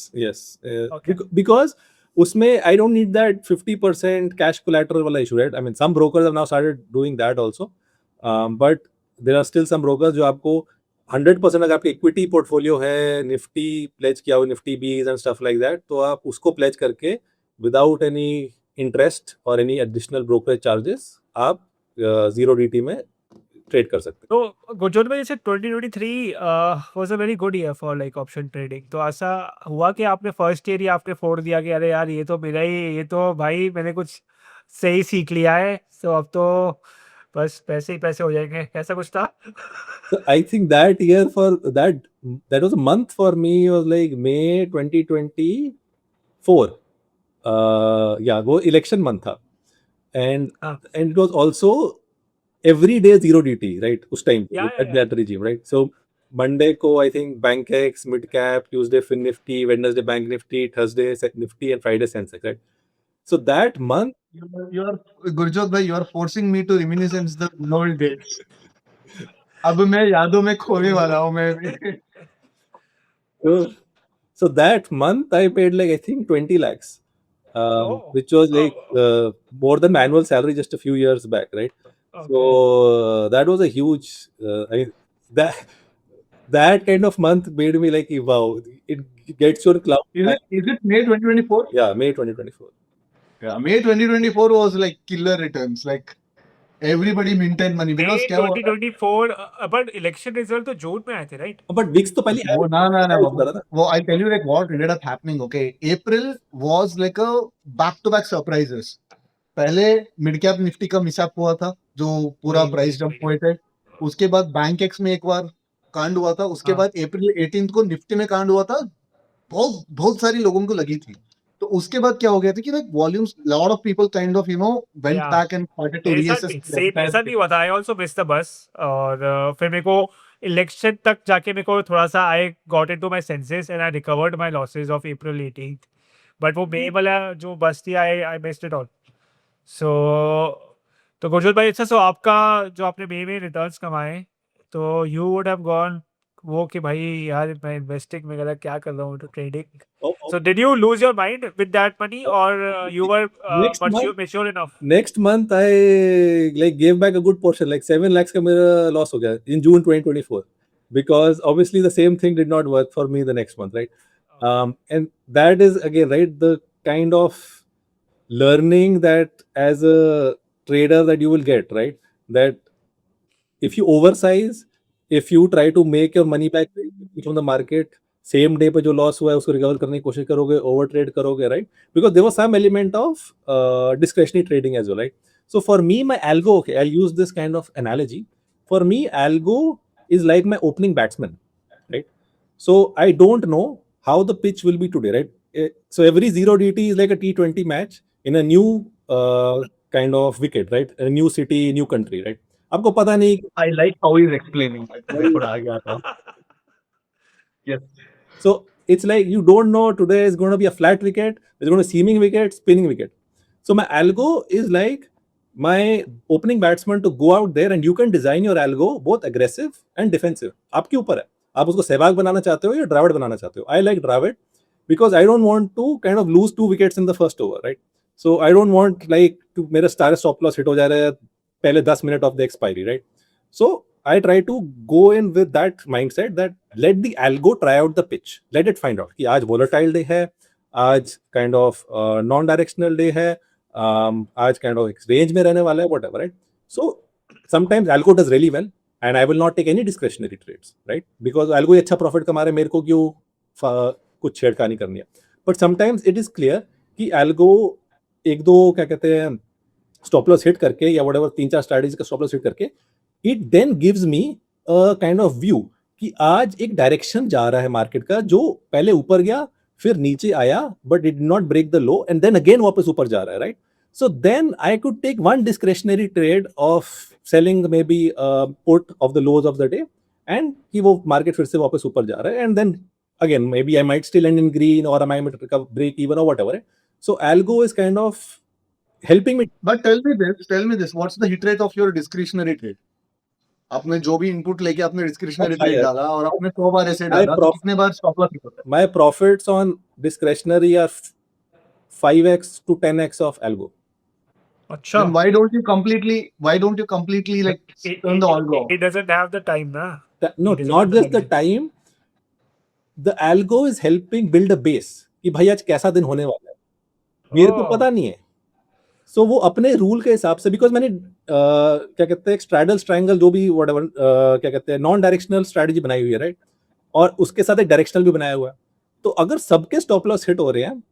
Okay. because उसमें I don't need that 50% cash collateral वाला issue, right? I mean some brokers have now started doing that also, but there are still some brokers जो आपको 100% अगर आपकी equity portfolio है, Nifty pledge किया हुआ, Nifty बीज एंड स्टफ लाइक दैट, तो आप उसको प्लेज करके विदाउट एनी इंटरेस्ट और एनी एडिशनल ब्रोकरेज चार्जेस आप 0DT में ट्रेड कर सकते हैं। तो गुरजोत भाई जैसे 2023 was a very good year for like option trading, तो ऐसा हुआ कि आपने फर्स्ट ईयर ही आपने फोड़ दिया कि अरे यार ये तो मेरा ही, ये तो भाई मैंने कुछ सही सीख लिया है, तो अब तो बस पैसे ही पैसे हो जाएंगे, ऐसा कुछ था? So I think that year for that was a month for me was like May 2024. Yeah, वो election month था, and हाँ, it was also every day zero DT, right? उस time Yeah, at yeah, that regime, right? So Monday को I think BankX, mid cap, Tuesday Fin Nifty, Wednesday Bank Nifty, Thursday Nifty, and Friday Sensex, right? So that month, Gurjot bhai, you are forcing me to reminiscence the old days. अब मैं यादों में खोने वाला हूँ मैं भी। so that month I paid like I think 20 lakhs, Oh. which was like more than my annual salary just a few years back, right? Okay. So that was a huge that kind of month made me like, wow, it gets your cloud. Is it May 2024? Yeah, May 2024. Yeah, May 2024 was like killer returns. Like everybody minted money because May क्या हुआ था? 2024, but election result तो जून में आए थे, right? But VIX तो पहले वो ना उधर था। वो I'll tell you like what ended up happening. Okay, April was like a back-to-back surprises. पहले मिड कैप निफ्टी का मिसअप हुआ था जो पूरा प्राइस जंप हुए थे। उसके बाद बैंक एक्स में एक बार कांड हुआ था। उसके हाँ। बाद अप्रैल 18 को निफ्टी में कांड हुआ था। बहुत बहुत सारी लोगों को लगी थी। तो उसके बाद क्या हो गया था कि like volumes lot of people kind of went Yeah. Back and started to मेरे साथ भी हुआ था। I also miss the bus, और फिर मेरे को इलेक्शन तक जाके मेरे को थोड़ा सा आई got into my senses and I recovered my losses of April 18th, but वो मे वाला जो बस थी, आई मिस्ड इट ऑल। सो तो गुरजोत भाई, अच्छा, सो आपका जो आपने मे में रिटर्न्स कमाए, तो यू वुड हैव गॉन वो कि भाई यार मैं इन्वेस्टिंग में गलत क्या कर रहा हूँ, तो trading. So did you lose your mind with that money, or you were mature enough? Next month I like gave back a good portion, like 7 lakhs का मेरा loss हो गया in June 2024, because obviously the same thing did not work for me the next month, right? And that is again, right, the kind of learning that as a trader that you will get, right? That if you oversize, if you try to make your money back from the market, same day पे जो loss हुआ है उसको recover करने की कोशिश करोगे, over trade करोगे, right? Because there was some element of discretionary trading as well, right? So for me my algo, okay, I use this kind of analogy. For me algo is like my opening batsman, right? So I don't know how the pitch will be today, right? So every 0 DT is like a T20 match in a new kind of wicket, right? A new city, new country, right? आपको पता नहीं. I like how he's explaining. थोड़ा आ गया था. Yes. So it's like you don't know today is going to be a flat wicket, it's going to be seaming wicket, spinning wicket. So my algo is like my opening batsman to go out there, and you can design your algo both aggressive and defensive. आपके ऊपर है, आप उसको सहवाग बनाना चाहते हो या ड्राविड बनाना चाहते हो. I like Dravid because I don't want to kind of lose 2 wickets in the first over, right? So I don't want like to मेरा स्टार स्टॉप लॉस हिट हो जा रहा है पहले 10 minutes of the expiry, right? So I try to go in with that mindset that let the algo try out the pitch, let it find out कि आज volatile day है, आज kind of non-directional day है, आज kind of range में रहने वाला है, whatever, right? So sometimes algo does really well and I will not take any discretionary trades, right? Because algo ही अच्छा profit कमा रहे हैं, मेरे को क्यों कुछ छेड़खानी करनी है. But sometimes it is clear कि algo एक दो क्या कहते हैं स्टॉप लॉस हिट करके या whatever 3-4 strategies का स्टॉप लॉस हिट करके it then gives me a kind of view कि आज एक डायरेक्शन जा रहा है मार्केट का जो पहले ऊपर गया फिर नीचे आया but it did not break the low and then again वापस ऊपर जा रहा है, right? So then I could take one discretionary trade of selling maybe a put of the lows of the day and कि वो market फिर से वापस ऊपर जा रहा है and then again maybe I might still end in green or I might break even or whatever, right? So algo is kind of helping me. But tell me this, what's the hit rate of your discretionary trade? आपने जो भी input लेके आपने discretionary trade डाला और आपने 100 बार ऐसे डाला तो कितने बार स्टॉप लॉस हिट होता है? My profits on discretionary are 5x to 10x of algo. अच्छा. Then why don't you completely like turn the algo off? It doesn't have the time, na? No, not just the time. The algo is helping build a base कि भाई आज कैसा दिन होने वाला है. मेरे को पता नहीं है. सो वो अपने रूल के हिसाब से, बिकॉज मैंने क्या कहते हैं स्ट्रैडल ट्रायंगल जो भी व्हाटएवर क्या कहते हैं नॉन डायरेक्शनल स्ट्रैटेजी बनाई हुई है, राइट, और उसके साथ एक डायरेक्शनल भी बनाया हुआ है। तो अगर सबके स्टॉप लॉस हिट हो रहे हैं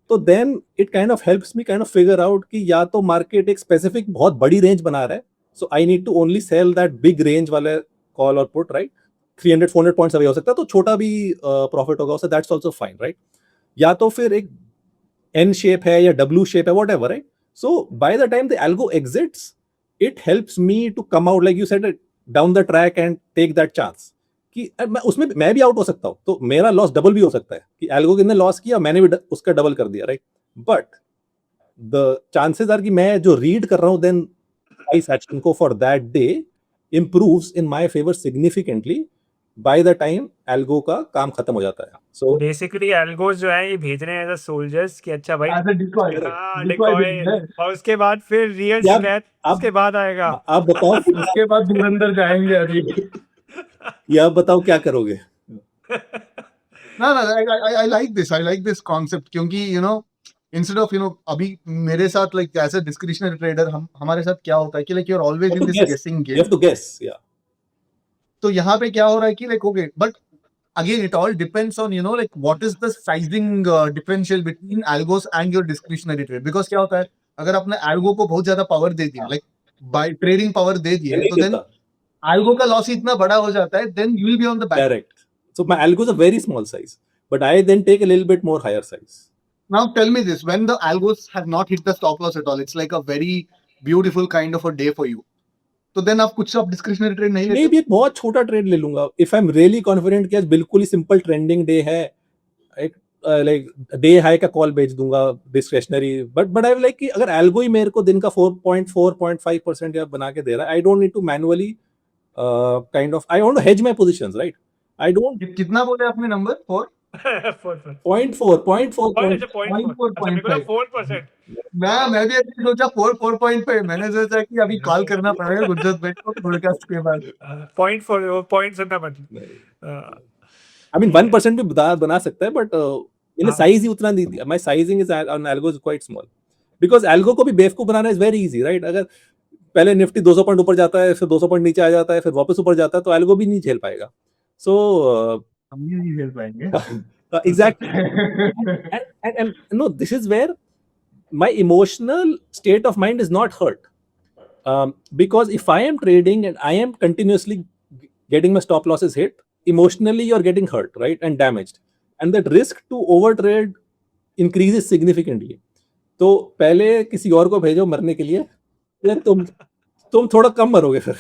तो then it kind of helps me kind of figure out कि या तो मार्केट एक स्पेसिफिक बहुत बड़ी रेंज बना रहा है, so I need to only sell that big range वाले कॉल और पुट, राइट, 300-400 पॉइंट्स अवे हो सकता है, तो छोटा भी प्रॉफिट होगा उससे, दैट्स आल्सो फाइन, राइट। या तो फिर एक एन शेप है या डब्ल्यू शेप है, what, right. So by the time the algo exits, it helps me to come out like you said down the track and take that chance कि मैं उसमें मैं भी आउट हो सकता हूँ, तो मेरा लॉस डबल भी हो सकता है कि एल्गो ने लॉस किया, मैंने भी उसका डबल कर दिया, right. But the chances are कि मैं जो रीड कर रहा हूँ देन प्राइस एक्शन को for that day improves in my favor significantly by the time algo का काम खत्म हो जाता है। सो बेसिकली एल्गोस जो है ये भेज रहे हैं एज अ सोल्जर्स कि अच्छा भाई As a decoy. हाँ Decoy डिकॉय, भी है। और उसके बाद फिर रियल यार, शिकायत आप- उसके बाद आएगा। आप बताओ उसके बाद धुरंधर जाएंगे अभी। कि आप बताओ क्या करोगे। No, I like this. I like this concept क्योंकि instead of अभी मेरे साथ like as a discretionary trader हमारे साथ क्या होता है कि like you're always in this guessing You game. have to guess, yeah. तो यहाँ पे क्या हो रहा है कि like okay, but again it all depends on like what is the sizing differential between algos and your discretionary trade, because क्या होता है अगर आपने algo को बहुत ज्यादा पावर दे दिया like by trading power दे दिए तो then algo का लॉस इतना बड़ा हो जाता है, then you will be on the back. Correct. So my algo is a very small size, but I then take a little bit more higher size. Now tell me this, when the algos have not hit the stop loss at all, it's like a very beautiful kind of a day for you. तो then आप कुछ आप discretionary trade नहीं लेते? मे भी एक बहुत छोटा ट्रेड ले लूंगा if I am really confident कि आज बिल्कुल ही सिंपल ट्रेंडिंग डे है, एक लाइक डे हाई का कॉल बेच दूंगा डिस्क्रिशनरी, बट आई लाइक कि अगर एल्गो ही मेरे को दिन का 4.5% या बना के दे रहा है, I don't need to manually kind of I want to hedge my positions, right. I don't कितना बोले आपने नंबर? 4? 0.4 4%। मैं भी ऐसे सोचा 4.5, मैंने सोचा कि अभी कॉल करना पड़ेगा गुरजत भाई को पॉडकास्ट के बाद। 0.4 पॉइंट सुनना मत। आई मीन 1% भी बना सकता है, बट मैंने साइज ही उतना नहीं दिया। My sizing is on algo is quite small because algo को भी बेवकूफ बनाना इज वेरी इजी, राइट। अगर पहले निफ्टी 200 पॉइंट ऊपर जाता है, फिर 200 पॉइंट नीचे आ जाता है, फिर वापस ऊपर जाता है, तो एल्गो भी नहीं झेल पाएगा। सो हम नहीं खेल पाएंगे। exactly and no, this is where my emotional state of mind is not hurt, because if I am trading and I am continuously getting my stop losses hit, emotionally you're getting hurt, right, and damaged, and that risk to overtrade increases significantly. तो पहले किसी और को भेजो मरने के लिए, या तुम थोड़ा कम मरोगे फिर।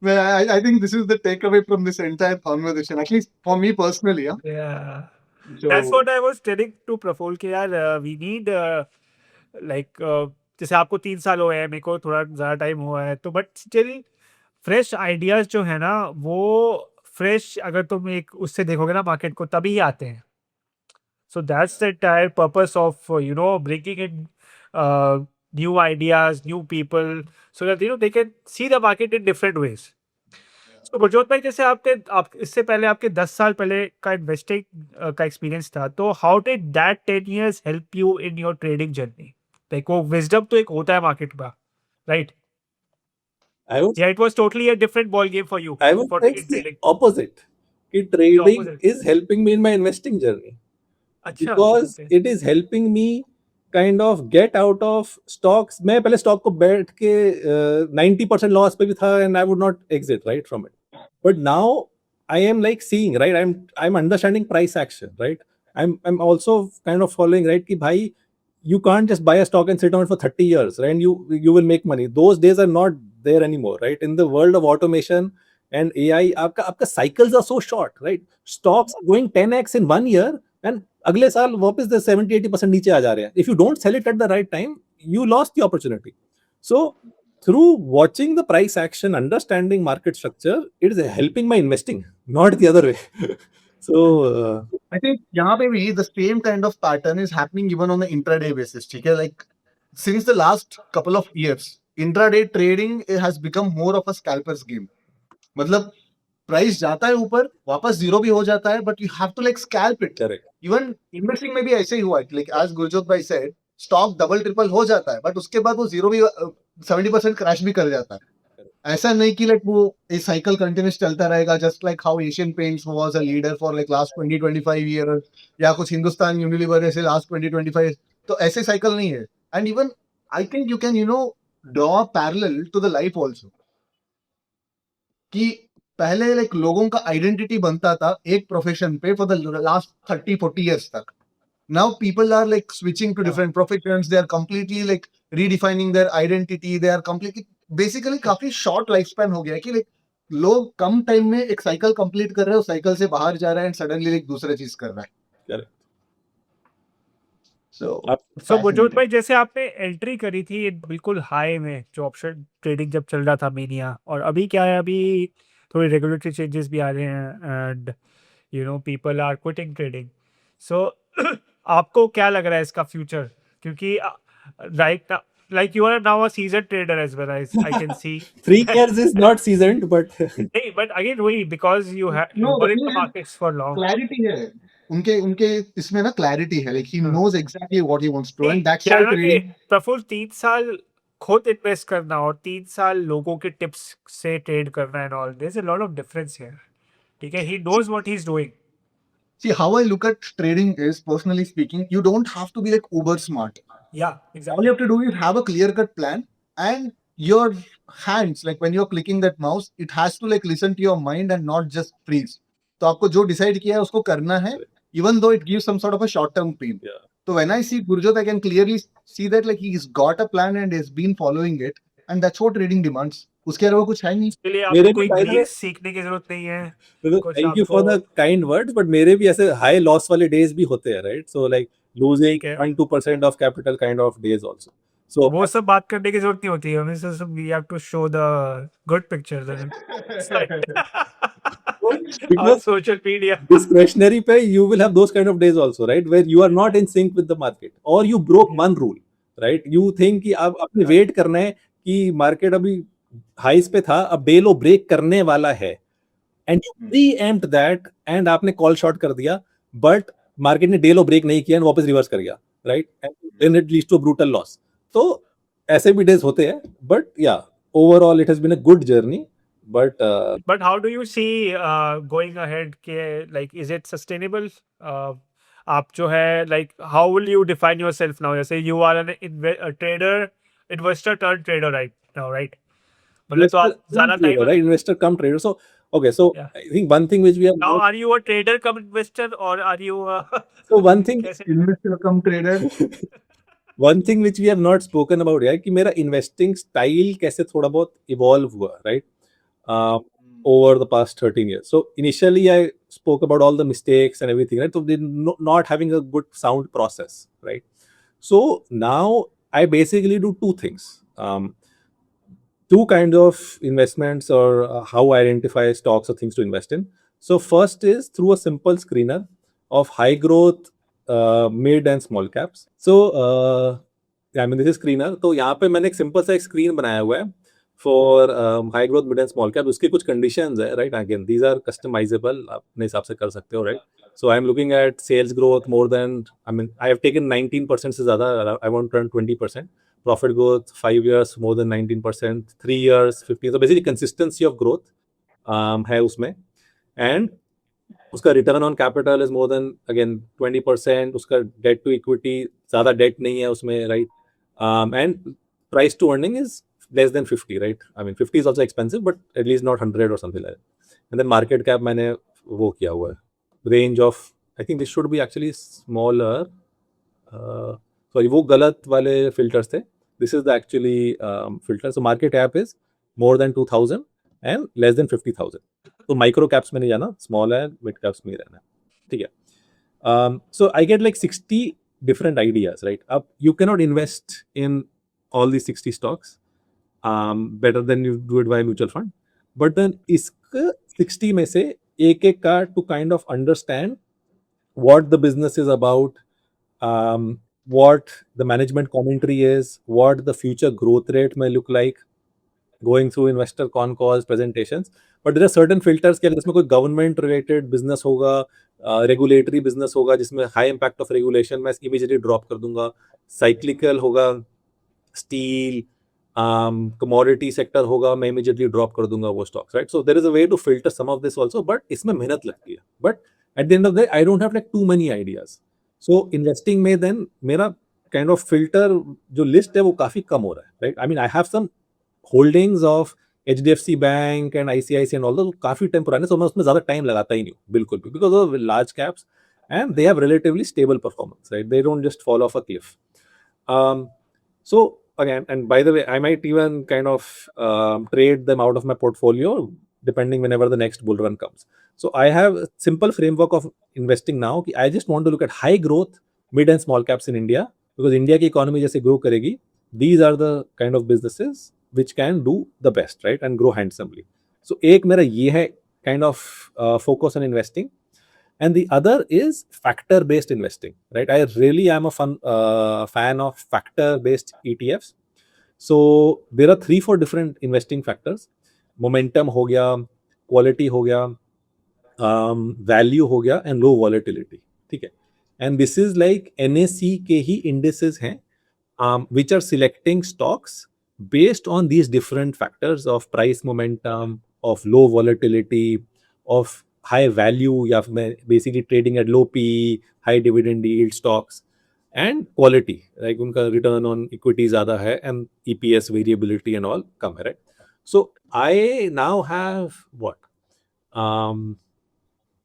Well, I think this is the takeaway from this entire conversation, at least for me personally. Yeah. So, That's what I was telling to Praful कि यार we need like जैसे आपको 3 साल हुए हैं, मेरे को थोड़ा ज़्यादा टाइम हुआ है, तो बट स्टिल फ्रेश आइडियाज़ जो है ना वो फ्रेश अगर तुम एक उससे देखोगे ना मार्केट को तभी ही आते हैं। So that's the entire purpose of bringing in new ideas, new people, so that they can see the market in different ways. So Gurjot भाई जैसे आप इससे पहले आपके 10 साल पहले का इन्वेस्टिंग का एक्सपीरियंस था, तो how did that 10 years help you in your trading journey? Like वो विजडम तो एक होता है मार्केट का, right? I would Yeah, it was totally a different ball game for you. I would for say it's the trading. opposite. कि trading opposite. is helping me in my investing journey अच्छा, because okay. it is helping me kind of get out of stocks. मैं पहले stock को बैठ के 90% loss पे भी था and I would not exit right from it. But now I am like seeing, right? I'm understanding price action, right? I'm also kind of following, right? कि भाई you can't just buy a stock and sit on it for 30 years, right? And you will make money. Those days are not there anymore, right? In the world of automation and AI, आपका cycles are so short, right? Stocks are going 10x in 1 year and अगले साल वापस 70-80% नीचे आ जा रहे हैं. If you don't sell it at the right time, you lost the opportunity. So through watching the price action, understanding market structure, it is helping my investing, not the other way. So I think यहाँ पे भी the same kind of pattern is happening even on the intraday basis. ठीक है, like since the last couple of years, intraday trading has become more of a scalper's game. मतलब price जाता है ऊपर, वापस जीरो भी हो जाता है, but you have to like scalp it. Correct. Even investing में भी ऐसे ही हुआ है, लाइक एज गुरजोत भाई सेड, स्टॉक डबल ट्रिपल हो जाता है, बट उसके बाद वो जीरो भी 70% क्रैश भी कर जाता है. ऐसा नहीं कि लाइक वो ये साइकिल कंटिन्यूस चलता रहेगा, just like how Asian paints was a leader for like last 20-25 year, या कुछ हिंदुस्तान यूनिलीवर ऐसे लास्ट 20-25. तो ऐसे साइकिल नहीं है. And even I think you can draw parallel to the life also, कि पहले लाइक लोगों का आइडेंटिटी बनता था एक प्रोफेशन पे फॉर द लास्ट 30-40 इयर्स तक. Now people are like switching to different professions. They are completely like redefining their identity. They are completely basically काफी short lifespan हो गया है कि like लोग कम टाइम में एक साइकिल कंप्लीट कर रहे हैं, उस साइकिल से बाहर जा रहा है एंड सडनली एक दूसरा चीज कर रहा है. करेक्ट. सो गुरजोत भाई, जैसे आपने एंट्री करी थी बिल्कुल हाई में, जो ऑप्शन ट्रेडिंग जब चल रहा था मीनिया, और अभी क्या है, अभी थोड़ी रेगुलेटरी चेंजेस भी आ रहे हैं and people are quitting trading. So आपको क्या लग रहा है इसका फ्यूचर? क्योंकि right, like you are now a seasoned trader as well as I can see. 3 years is not seasoned, but नहीं, but again वही, because you No, were in but the markets for long. clarity है उनके उनके इसमें ना, clarity है, like he हाँ. knows exactly what he wants to do, नहीं, and that's क्या why ना कि trading. प्रफुल्ल 3 साल खुद इन्वेस्ट करना और 3 साल लोगों के टिप्स से ट्रेड करना and all, there is a lot of difference here. ठीक है, he knows what he is doing. See, how I look at trading is, personally speaking, you don't have to be like uber smart. या All exactly. you have to do is have a clear cut plan, and your hands, like when you're clicking that mouse, it has to like listen to your mind and not just freeze. तो आपको जो decide किया है उसको करना है, even though it gives some sort of a short term pain. yeah. So when I see Gurjot, I can clearly see that like he's got a plan and has been following it, and that's what trading demands. उसके अलावा कुछ है नहीं. इसके लिए मेरे आपको भी कोई by the way- ग्रीक सीखने की जरूरत नहीं है. कुछ थैंक यू फॉर आपको द काइंड वर्ड्स, बट मेरे भी ऐसे हाई लॉस वाले डेज भी होते हैं, राइट? सो लाइक लूजिंग ठीक है. 1-2% of capital kind of days also. So वो सब बात करने की जरूरत नहीं होती है हमें, सिर्फ we have to show the good pictures on because social media. discretionary पे you will have those kind of days also, right, where you are not in sync with the market or you broke one rule, right? You think कि अब अपने wait करना है कि market अभी हाइस पे था, अब डे लो ब्रेक करने वाला है, and you preempt that and आपने कॉल शॉर्ट कर दिया, बट मार्केट ने डे लो ब्रेक नहीं किया एंड वापस रिवर्स कर गया, right? And then it leads to brutal loss. तो ऐसे भी डेज होते हैं, बट या overall it has been a good journey. But how do you see going ahead के, like is it sustainable? आप जो है, like how will you define yourself now? जैसे you are a trader, investor turned trader right now, right? मतलब तो आप ज़्यादा time, right? Investor come trader. So okay, so Yeah. I think one thing which we have now not- are you a trader come investor or are you so one thing कैसे? Investor come trader. one thing which we have not spoken about है कि मेरा investing style कैसे थोड़ा बहुत evolve हुआ, right? Over the past 13 years. So initially I spoke about all the mistakes and everything, right? So not having a good sound process, right? So now I basically do two things. Two kinds of investments, or how I identify stocks or things to invest in. So first is through a simple screener of high growth, mid and small caps. So I mean this is screener. तो यहाँ पे मैंने एक simple सा एक screen बनाया हुआ है for high growth, mid and small cap. उसकी कुछ conditions है, right? Again, these are customizable. आप अपने हिसाब से कर सकते हो, right? So I am looking at sales growth more than, I mean, I have taken 19% से ज़्यादा. I want to earn 20%. Profit growth 5 years more than 19%, 3 years 15%. So basically consistency of growth है उसमें, and उसका return on capital is more than again 20%. उसका debt to equity ज़्यादा debt नहीं है उसमें, right? And price to earning is less than 50, right? I mean 50 is also expensive, but at least not 100 or something like that. And then market cap मैंने वो किया हुआ है, range of, I think this should be actually smaller. Sorry, वो गलत वाले filters थे. This is the actually filter. So market cap is more than 2000 and less than 50,000. तो micro caps में नहीं जाना, small and mid caps में ही रहना है, ठीक है? So I get like 60 different ideas, right? अब you cannot invest in all these 60 stocks better than you do it by mutual fund. But then इसके 60 में से एक एक का to kind of understand what the business is about, what the management commentary is, what the future growth rate may look like, going through investor con calls, presentations. But there are certain filters के जिसमें कोई government related business होगा, regulatory business होगा जिसमें high impact of regulation मैं immediately drop कर दूंगा. Cyclical होगा, steel, commodity sector होगा, मैं immediately drop कर दूंगा वो stocks, right? So there is a way to filter some of this also, but इसमें मेहनत लगती है. But at the end of the day, I don't have like too many ideas. So investing में then मेरा kind of filter जो list है वो काफी कम हो रहा है, right? I mean, I have some holdings of HDFC Bank and ICICI and all those काफी टाइम पुराने, so मैं उसमें ज्यादा टाइम लगाता ही नहीं हूँ बिल्कुल भी, because of large caps and they have relatively stable performance, right? They don't just fall off a cliff. So again, and by the way, I might even kind of trade them out of my portfolio depending whenever the next bull run comes. So I have a simple framework of investing now. I just want to look at high growth, mid and small caps in India, because India की economy जैसे grow करेगी, these are the kind of businesses which can do the best, right, and grow handsomely. So एक मेरा ये है kind of focus on investing, and the other is factor based investing, right? I really am a fan of factor based ETFs. So there are 3-4 different investing factors. Momentum हो गया, quality हो गया, value हो गया, and low volatility. ठीक है? And this is like NSE के ही indices हैं, which are selecting stocks based on these different factors of price momentum, of low volatility, of high value, या basically trading at low PE, high dividend yield stocks, and quality, like उनका return on equity ज़्यादा है, and EPS variability and all कम है, right? So I now have what?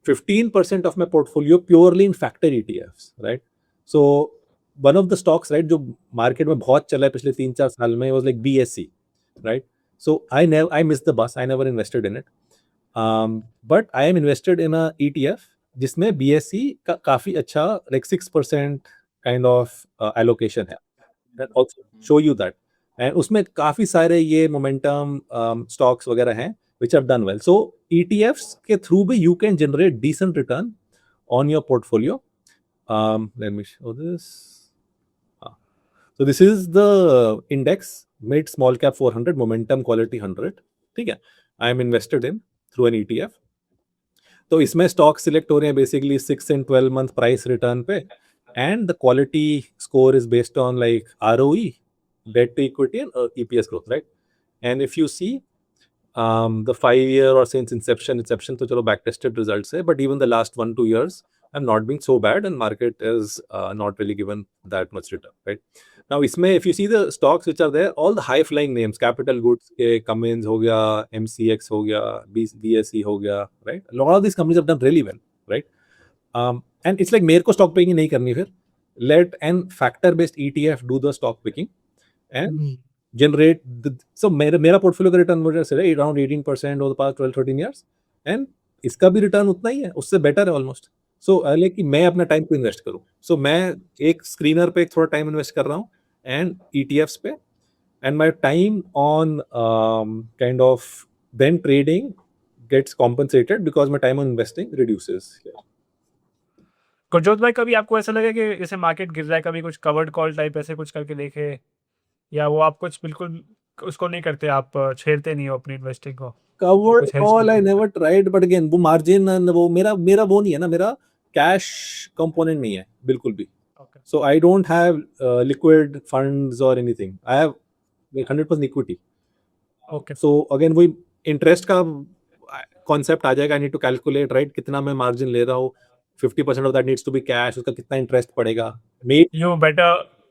15% of my portfolio purely in factor ETFs, right? So one of the stocks, right, जो market में बहुत चला है पिछले 3-4 साल में, was like BSE, right? So I missed the bus. I never invested in it. But I am invested in a ETF जिसमें BSE का काफी अच्छा like 6% kind of allocation है. That also show you that. And उसमें काफी सारे ये momentum stocks वगैरह हैं which have done well. So ETFs के through भी you can generate decent return on your portfolio. Let me show this. So this is the index, mid small cap 400, momentum quality 100. ठीक है? I am invested in through an ETF. तो इसमें stock select हो रहे हैं basically 6 and 12 month price return पे, and the quality score is based on like ROE, debt to equity, and EPS growth, right? And if you see the 5-year or since inception तो चलो back tested results है, but even the last 1-2 years have not been so bad, and market is not really given that much return, right? Now इसमें if you see the stocks which are there, all the high flying names, Capital Goods के Cummins हो गया, MCX हो गया, BSE हो गया, right? A lot of these companies have done really well, right? And it's like मेरे को stock picking नहीं करनी फिर, let an factor based ETF do the stock picking and generate so मेरा portfolio का return मुझे से around 18% over the past 12-13 years, and इसका भी return उतना ही है, उससे better है almost. So कि मैं अपना टाइम को इन्वेस्ट करूं, so मैं एक स्क्रीनर पे थोड़ा टाइम इन्वेस्ट कर रहा हूं एंड ETFs पे, and my time on kind of then trading gets compensated because my time on investing reduces. Gurjot भाई, कभी आपको ऐसा लगे कि जैसे मार्केट गिर रहा है, कभी कुछ कवर्ड कॉल टाइप ऐसे कुछ करके देखे, या वो आप कुछ बिल्कुल उसको नहीं करते, आप छेड़ते नहीं हो अपनी इन्वेस्टिंग को? Covered कुछ hedge call I करके? never tried, but again वो margin वो मेरा वो नहीं है ना, मेरा कैश कंपोनेंट नहीं है बिल्कुल भी. Okay. So I don't have liquid funds or anything. I have like 100% equity. Okay. So again वही इंटरेस्ट का कॉन्सेप्ट आ जाएगा. I need to calculate, right, कितना मैं मार्जिन ले रहा हूँ, 50% of that needs to be cash, उसका कितना इंटरेस्ट पड़ेगा.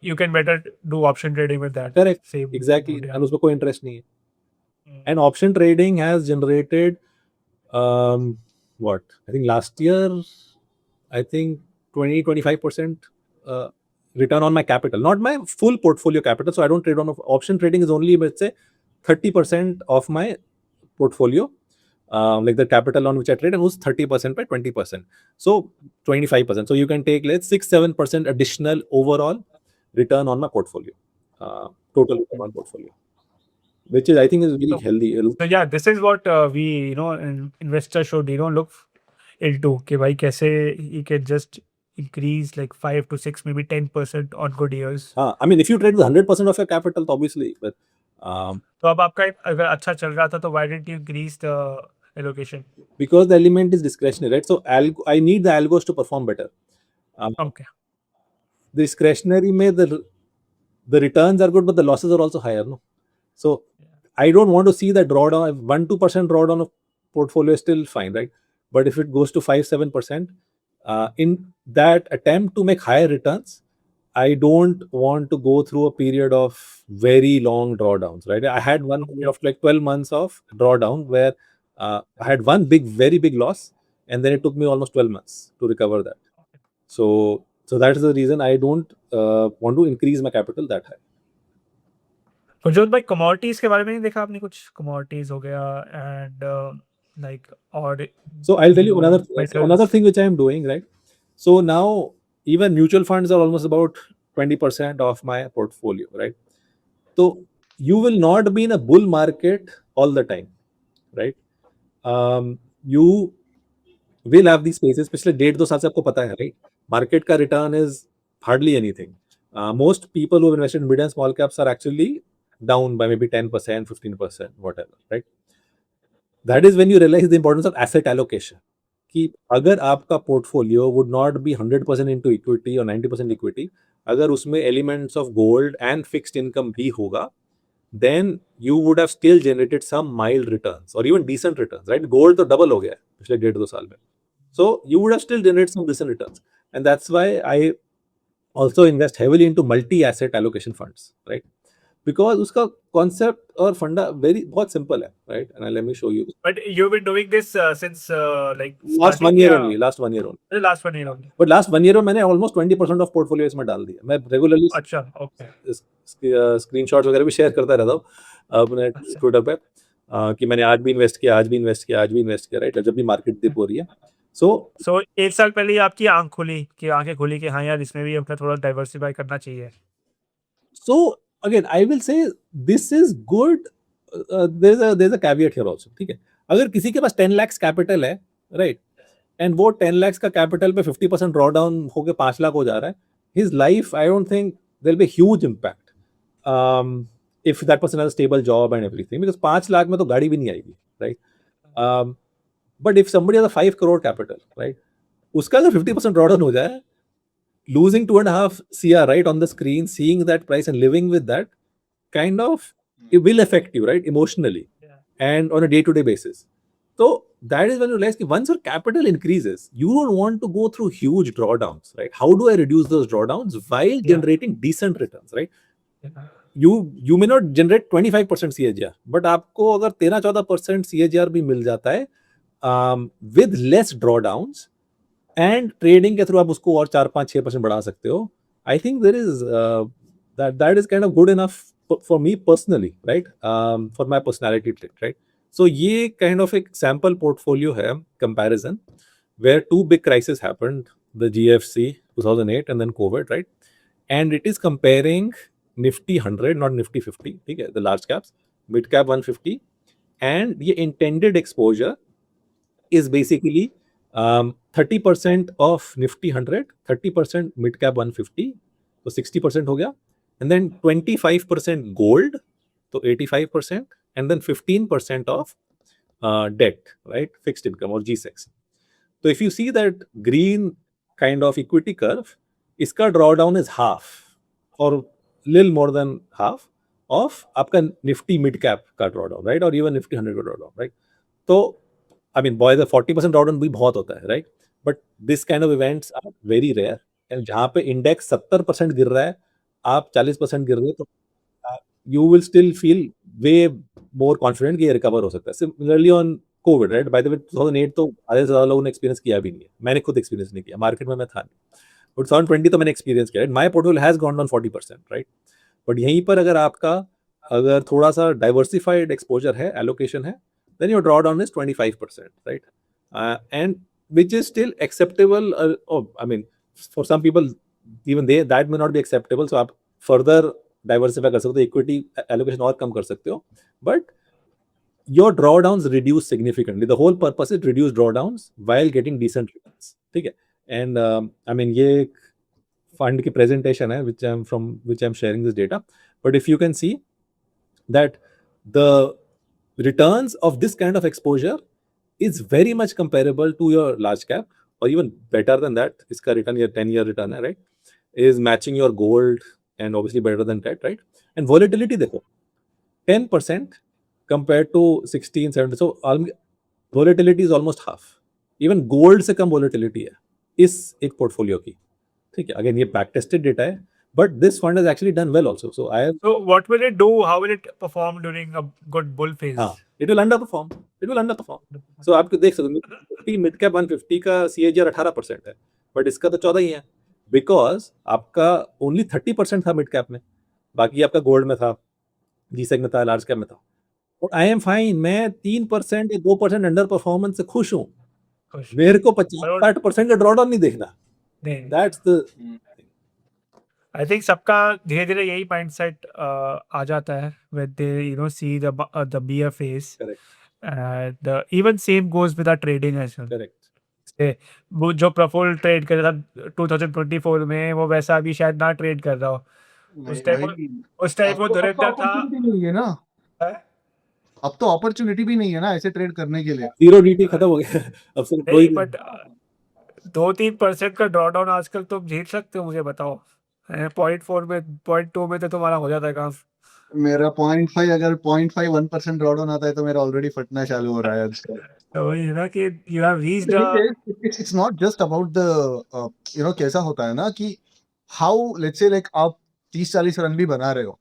You can better do option trading with that. Correct. Same Exactly. amount, yeah. And उसमें कोई इंटरेस्ट नहीं है. And option trading has generated what I think last year, I think 20-25% return on my capital, not my full portfolio capital. So I don't trade on option trading is only, let's say, 30% of my portfolio, like the capital on which I trade, and was 30% by 20%. So 25%. So you can take, let's 6-7% additional overall return on my portfolio, total return on portfolio, which is I think is really healthy. So yeah, this is what we investors should look into, कि भाई कैसे you can just increase like 5 to 6 maybe 10% on good years. I mean, if you trade with 100% of your capital, obviously, but तो अब आपका अगर अच्छा चल रहा था तो why didn't you increase the allocation? Because the element is discretionary, right? So I need the algos to perform better. Okay. The discretionary may the returns are good, but the losses are also higher, no? So I don't want to see that drawdown. 1-2% drawdown of portfolio is still fine, right? But if it goes to 5-7%, in that attempt to make higher returns, I don't want to go through a period of very long drawdowns, right? I had one period of like 12 months of drawdown where I had one very big loss, and then it took me almost 12 months to recover that. So that is the reason I don't want to increase my capital that high. तो जो भाई commodities के बारे में नहीं देखा आपने कुछ commodities हो गया and like और So I'll tell you metals. another thing which I am doing, right? So now even mutual funds are almost about 20% of my portfolio, right? So you will not be in a bull market all the time, right? You will have these phases. पिछले 1.5-2 साल से आपको पता है, right? Market का return is hardly anything. Most people who have invested in mid and small caps are actually down by maybe 10%, 15%, whatever, right? That is when you realize the importance of asset allocation. कि अगर आपका portfolio would not be 100% into equity or 90% equity, अगर उसमें elements of gold and fixed income भी होगा, then you would have still generated some mild returns or even decent returns, right? Gold तो double हो गया है पिछले 1.5-2 साल में. So you would have still generated some decent returns. And that's why I also invest heavily into multi-asset allocation funds, right? Because उसका concept और फंडा बहुत simple है, right? And let me show you. But you've been doing this since like Last starting 1 year या only, last 1 year only. last 1 year only? But last 1 year में मैंने almost 20% of portfolio इसमें डाल दिया. मैं regularly अच्छा, okay. Screenshots वगैरह भी शेयर करता रहता हूँ अपने ट्विटर पे कि मैंने आज भी इन्वेस्ट किया, आज भी इन्वेस्ट किया, आज भी इन्वेस्ट किया, राइट? जब भी मार्केट डिप हो रही है. So 1 साल पहले ही आपकी आंखें खुली कि हाँ यार इसमें भी अपना थोड़ा डाइवर्सिफाई करना चाहिए. So again, I will say this is good. There's a caveat here also. ठीक है, अगर किसी के पास 10 lakhs कैपिटल है, राइट, एंड वो 10 lakhs का कैपिटल पे 50% ड्रॉ डाउन होकर 5 लाख हो जा रहा है, his life, I don't think there'll be a huge impact if that person has a stable job and everything, because 5 lakh में तो गाड़ी भी नहीं आएगी, right? But if somebody has a 5 crore capital, right, उसका अगर 50% ड्रॉ डाउन हो जाए, losing 2.5 CR right on the screen, seeing that price and living with that, kind of, it will affect you, right, emotionally, and on a day-to-day basis. So that is when you realize that once your capital increases, you don't want to go through huge drawdowns, right? How do I reduce those drawdowns while generating decent returns, right? You may not generate 25% CAGR, but आपको अगर 13-14% CAGR भी मिल जाता है with less drawdowns, and trading के through आप उसको और 4-5-6% बढ़ा सकते हो. I think there is that is kind of good enough for me personally, right? For my personality trait, right? So ये kind of एक sample portfolio है comparison where 2 big crises happened, the GFC 2008 and then COVID, right? And it is comparing Nifty 100, not Nifty 50, ठीक है, the large caps, mid cap 150, and ये intended exposure is basically 30% of Nifty 100, 30% mid cap 150, तो 60% हो गया, and then 25% gold, तो 85%, and then 15% of debt, right, fixed income or G-Secs. So if you see that green kind of equity curve, इसका drawdown is half or little more than half of आपका Nifty mid cap का drawdown, right, or even Nifty 100 का drawdown, right? तो I mean, boy, the 40% drawdown भी बहुत होता है, right? But this kind of events are very rare. And जहाँ पे index 70% गिर रहा है, आप 40% गिर रहे हो, तो you will still feel way more confident कि ये recover हो सकता है. Similarly on COVID, right? By the way, 2008 तो आधे से ज़्यादा लोगों ने experience किया भी नहीं है. मैंने खुद experience नहीं किया. मार्केट में मैं था नहीं. But 2020 तो मैंने experience किया. Right? My portfolio has gone down 40%, right? But यहीं पर अगर थोड़ा सा diversified exposure है, allocation है, then your drawdown is 25%, right? And which is still acceptable. I mean, for some people, even that may not be acceptable. So आप further diversify कर सकते हो, equity allocation और कम कर सकते हो. But your drawdowns reduce significantly. The whole purpose is reduce drawdowns while getting decent returns. ठीक है? And I mean, ये एक fund की presentation है, which I'm sharing this data. But if you can see, that the returns of this kind of exposure is very much comparable to your large cap, or even better than that. Iska return, your 10-year return hai, right, is matching your gold and obviously better than that, right? And volatility देखो 10% compared to 16, 17. So volatility is almost half. Even gold से कम volatility है इस एक portfolio की. ठीक है, again ये back tested data है, but this fund has actually done well also. So I have, So what will it do? How will it perform during a good bull phase? हाँ, it will underperform. It will underperform. So आप देख सकते हो mid cap 150 का CAGR 18% है, but इसका तो 14 ही है, because आपका only 30% था mid cap में, बाकी आपका gold में था, G-Sec में था, large cap में था. और I am fine. मैं 3% या 2% अंडर परफॉर्मेंस से खुश हूँ. खुश. मेरे को 50-60% का ड्रॉडाउन नहीं देखना. नहीं. That's the I think सबका धीरे धीरे यही माइंडसेट आ जाता है when they see the bear phase. correct. The even same goes with our trading as well. Correct. से वो जो प्रफुल्ल ट्रेड कर रहा था 2024 में, वो वैसा अभी शायद ना ट्रेड कर रहा हो. उस टाइम वो धुरंधर था. नहीं है ना, अब तो अपॉर्चुनिटी भी नहीं है ना ऐसे ट्रेड करने के लिए. जीरो डीटी खत्म हो गया. अब सिर्फ नहीं, बट 2-3% का ड्रॉडाउन आजकल तुम झेल सकते हो? मुझे बताओ. 0.4 में 0.2 में तो तुम्हारा हो जाता है काम. मेरा 0.5 अगर 0.51% ड्रॉडाउन आता है तो मेरा ऑलरेडी फटना चालू हो रहा है आजकल. तो वही है ना कि you have reached It's not just about the कैसा होता है ना कि how let's say like आप 30-40 रन भी बना रहे हो,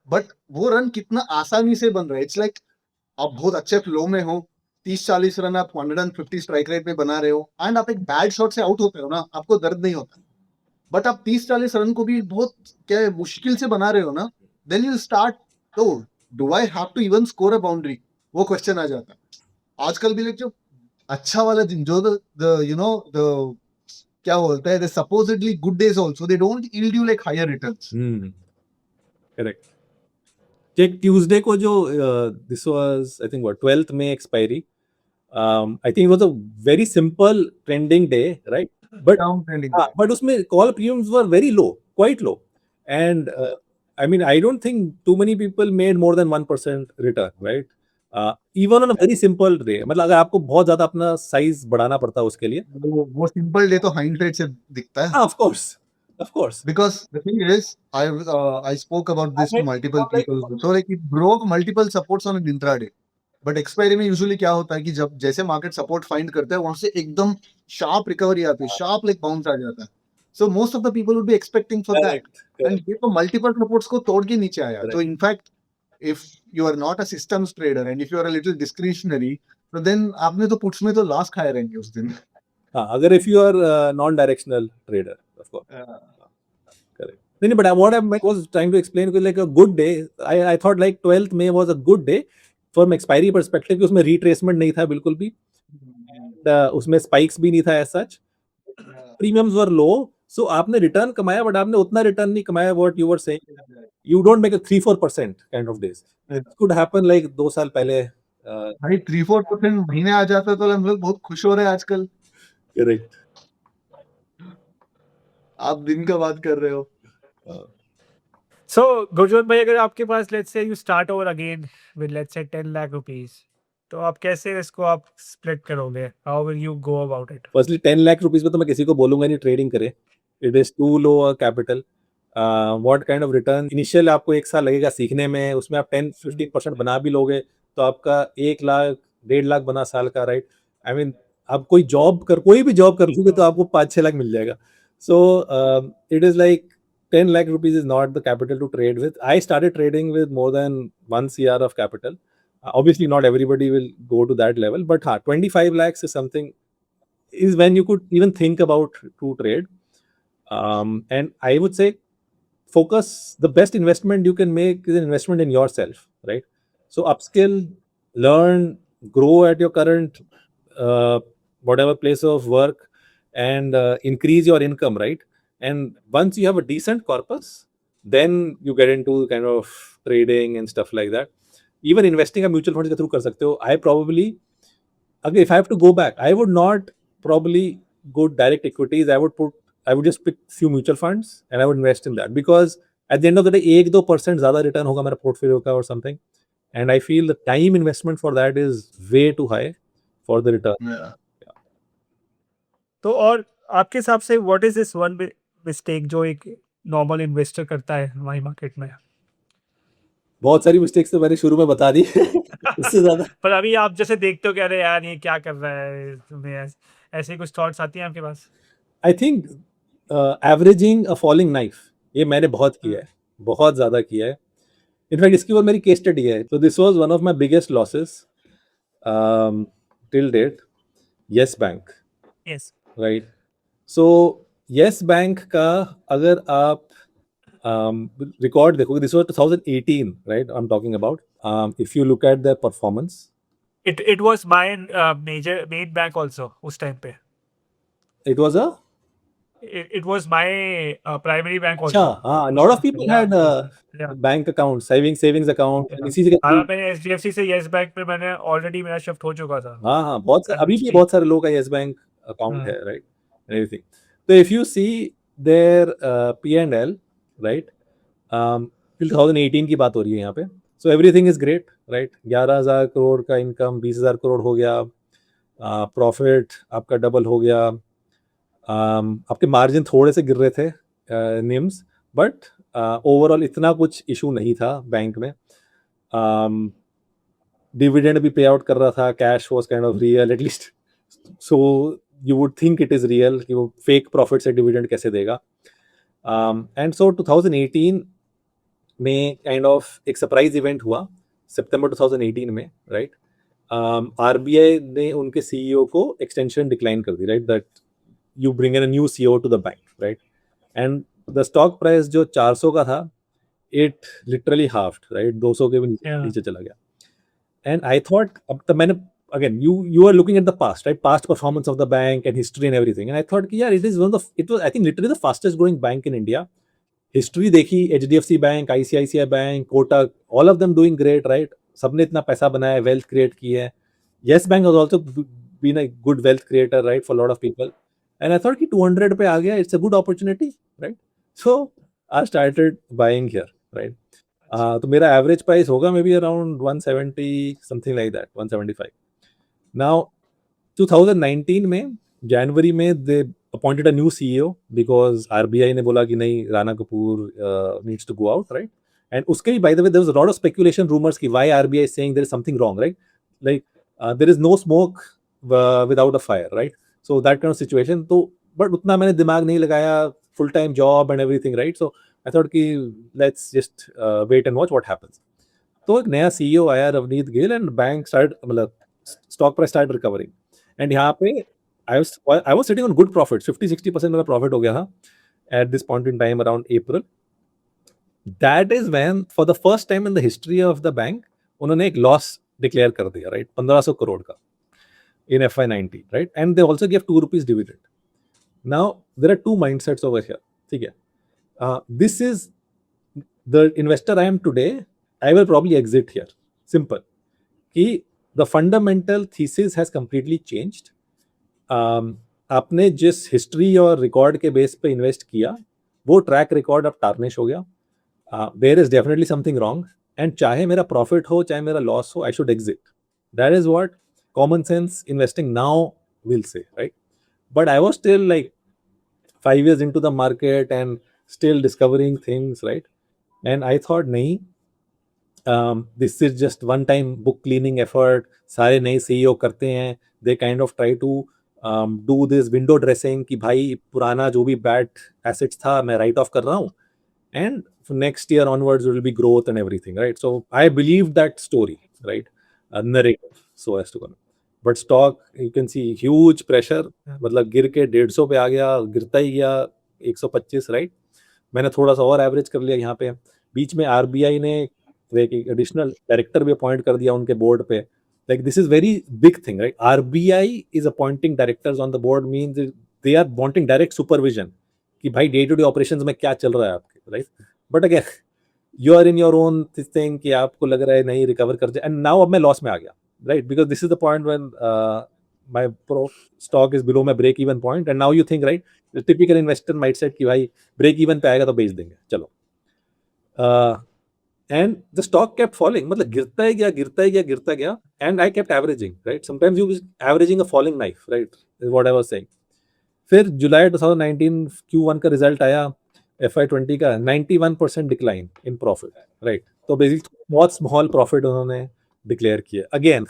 बट वो रन कितना आसानी से बन रहा है. इट्स लाइक आप बहुत अच्छे फ्लो में हो, 30-40 रन आप 150 स्ट्राइक रेट में बना रहे हो, एंड आप एक बैड शॉट से आउट होते हो ना, आपको दर्द नहीं होता. बट आप 30-40 रन को भी बहुत क्या मुश्किल से बना रहे हो ना, then you start do I have to even score a boundary, वो क्वेश्चन आ जाता है. आजकल भी जो अच्छा वाला दिन जो द क्या बोलता है, the supposedly good days also they don't yield you like higher returns. Correct. Check Tuesday को जो this was I think 12th May expiry. I think it was a very simple trending day, right? But उसमें call premiums were very low, quite low, and I mean I don't think too many people made more than 1% return, right? Even on a very simple day. मतलब अगर आपको बहुत ज्यादा अपना size बढ़ाना पड़ता है उसके लिए, वो सिंपल डे तो हाइंडसाइट से दिखता है. of course. Because the thing is, I spoke about this to multiple people. So like it broke multiple supports on an intraday. But expiry में यूजुअली क्या होता है कि जब जैसे मार्केट सपोर्ट फाइंड करता है वहां से एकदम शार्प रिकवरी आती है, शार्प लाइक बाउंस आ जाता है. So most of the people would be expecting for that, and ये तो मल्टीपल सपोर्ट्स को तोड़ के नीचे आया. तो in fact if you are not a systems trader and if you are a little discretionary, तो देन आपने तो पुट्स में तो लॉस खाए रहेंगे उस दिन. हाँ, अगर if you are non directional trader, of course. Correct. नहीं, but what I was trying to explain was like a good day. I thought like 12th May was a good day from expiry perspective, कि उसमें retracement नहीं था बिल्कुल भी, उसमें spikes भी नहीं था as such, premiums were low, so आपने रिटर्न कमाया, बट आपने उतना रिटर्न नहीं कमाया what you were saying. You don't make a 3-4% kind of days. It could happen like 2 साल पहले. भाई 3-4% महीने आ जाता है तो हम लोग बहुत खुश हो रहे हैं आजकल. Correct. आप दिन का बात कर रहे हो. So गुरजोत भाई, अगर आपके पास let's say you start over again with let's say 10 lakh rupees, तो आप कैसे इसको आप स्प्लिट करोगे? How will you go about it? Firstly, 10 lakh rupees में तो मैं किसी को बोलूंगा नहीं ट्रेडिंग करे. It is too low a capital. What kind of return? Initial आपको 1 साल लगेगा सीखने में, उसमें आप 10-15% बना भी लोगे तो आपका 1 लाख 1.5 लाख बना साल का, राइट? आई मीन आप कोई भी जॉब कर लोगे तो आपको 5-6 लाख मिल जाएगा. So it is like 10 lakh rupees is not the capital to trade with. I started trading with more than 1 CR of capital. Obviously not everybody will go to that level, but 25 lakhs is something, is when you could even think about to trade. And I would say focus, the best investment you can make is an investment in yourself, right? So upskill, learn, grow at your current whatever place of work, and increase your income, right? And once you have a decent corpus, then you get into kind of trading and stuff like that. Even investing a mutual funds के through कर सकते हो. I probably, again, if I have to go back, I would not probably go direct equities. I would just pick few mutual funds and I would invest in that, because at the end of the day 1-2% ज़्यादा return होगा मेरा portfolio का और something, and I feel the time investment for that is way too high for the return. Yeah. तो और आपके हिसाब से what is this one mistake जो एक नॉर्मल इन्वेस्टर करता है हमारी मार्केट में? बहुत सारी मिस्टेक्स तो मैंने शुरू में बता दी. इससे ज़्यादा पर अभी आप जैसे देखते हो कि अरे यार ये क्या कर रहा है, तुम्हें ऐसे कुछ थॉट्स आती हैं आपके पास? I think averaging a falling knife, ये मैंने बहुत किया है, बहुत ज़्यादा किया है. इनफैक्ट इसके ऊपर मेरी केस स्टडी है. तो this was one of my biggest losses till date, Yes Bank, yes. Right. So Yes Bank का अगर आप रिकॉर्ड देखोगे, this was 2018, right, I am talking about. If you look at the performance, it was my main bank also उस time पे. It was a It was my primary bank अच्छा, also. हाँ, lot of people had Yeah. Bank account, savings account, Yeah. इसी से हाँ, मैंने HDFC से yes bank में मैंने ऑलरेडी मेरा शिफ्ट हो चुका था. हाँ हाँ, बहुत सारे, अभी भी ठीक. बहुत सारे लोगों का येस बैंक अकाउंट हाँ. है, राइट, एवरीथिंग. तो if you see there P&L, right, 2018 की बात हो रही है यहाँ पे. So everything is great, right. 11,000 crore का इनकम 20,000 करोड़ हो गया, प्रॉफिट आपका डबल हो गया, आपके मार्जिन थोड़े से गिर रहे थे, निम्स, बट ओवरऑल इतना कुछ इशू नहीं था बैंक में. डिविडेंड भी पे आउट कर रहा था, cash was kind of real at least, so you would think it is real कि वो फेक प्रॉफिट से डिविडेंड कैसे देगा. एंड सो 2018 में काइंड ऑफ एक सरप्राइज इवेंट हुआ सितंबर 2018 में, राइट. आरबीआई ने उनके सीईओ को एक्सटेंशन डिक्लाइन कर दी, right, that you bring in a new CEO to the bank, right? And the stock price जो 400 का था, it literally halved, right? 200 के भी Yeah. नीचे चला गया. And I thought, अब तब मैंने, again, you are looking at the past, right? Past performance of the bank and history and everything. And I thought कि यार, it was I think literally the fastest growing bank in India. History देखी, HDFC Bank, ICICI Bank, Kotak, all of them doing great, right? सबने इतना पैसा बनाया, wealth create की है. Yes Bank has also been a good wealth creator, right, for a lot of people. And I thought कि 200 पे आ गया, it's a good opportunity, right? So I started buying here, right? तो मेरा average price होगा maybe around 170, something like that, 175. Now 2019 में जनवरी में they appointed a new CEO because RBI ने बोला कि नहीं, Rana Kapoor needs to go out, right? And उसके भी, by the way, there was a lot of speculation, rumors कि why RBI is saying there is something wrong, right? Like there is no smoke without a fire, right? So that kind of situation. तो but उतना मैंने दिमाग नहीं लगाया, full time job and everything, right? So I thought कि let's just wait and watch what happens. तो एक नया CEO आया, Ravneet Gill, and bank started, मतलब stock price started recovering. And यहाँ पे I was sitting on good profits, 50-60% मेरा profit हो गया था at this point in time around April. That is when for the first time in the history of the bank उन्होंने एक loss declare कर दिया, right? 1,500 करोड़ का in FY19, right? And they also gave 2 rupees dividend. Now there are two mindsets over here. ठीक है, this is the investor I am today. I will probably exit here. Simple. कि the fundamental thesis has completely changed. आपने जिस history और record के base पे invest किया, वो ट्रैक रिकॉर्ड अब टार्निश हो गया. There is definitely something wrong, and चाहे मेरा प्रॉफिट हो चाहे मेरा लॉस हो, I should exit. That is what common sense investing now will say, right? But I was still like 5 years into the market and still discovering things, right? And I thought nahi, this is just one time book cleaning effort. सारे नए CEO करते हैं, they kind of try to do this window dressing कि भाई पुराना जो भी bad assets था मैं write off कर रहा हूँ, and next year onwards there will be growth and everything, right? So I believed that story, right? Narrative, so as to come. But stock, you can see huge pressure. मतलब गिर के 150 पे आ गया, गिरता ही गया 125, राइट. मैंने थोड़ा सा और एवरेज कर लिया यहाँ पे. बीच में आरबीआई ने एक एडिशनल डायरेक्टर भी अपॉइंट कर दिया उनके बोर्ड पे. Like this is very big thing, right? RBI is appointing directors on the board, means they are wanting direct supervision कि भाई डे टू डे ऑपरेशंस में क्या चल रहा है आपके, right? But again you are in your own thing कि आपको लग रहा है नहीं रिकवर कर जाए, एंड नाउ अब मैं लॉस में आ गया, right? Because this is the point when my stock is below my break even point, and now you think, right, the typical investor might say कि भाई break even पे आएगा तो बेच देंगे, चलो. and the stock kept falling. मतलब गिरता ही गया, and I kept averaging, right? Sometimes you averaging a falling knife, right? Is what I was saying. फिर जुलाई 2019 Q1 का रिजल्ट आया, FY20 का 91% डिक्लाइन इन प्रॉफिट, राइट? तो बेसिकली बहुत स्मॉल प्रॉफिट उन्होंने डिक्लेयर किया. अगेन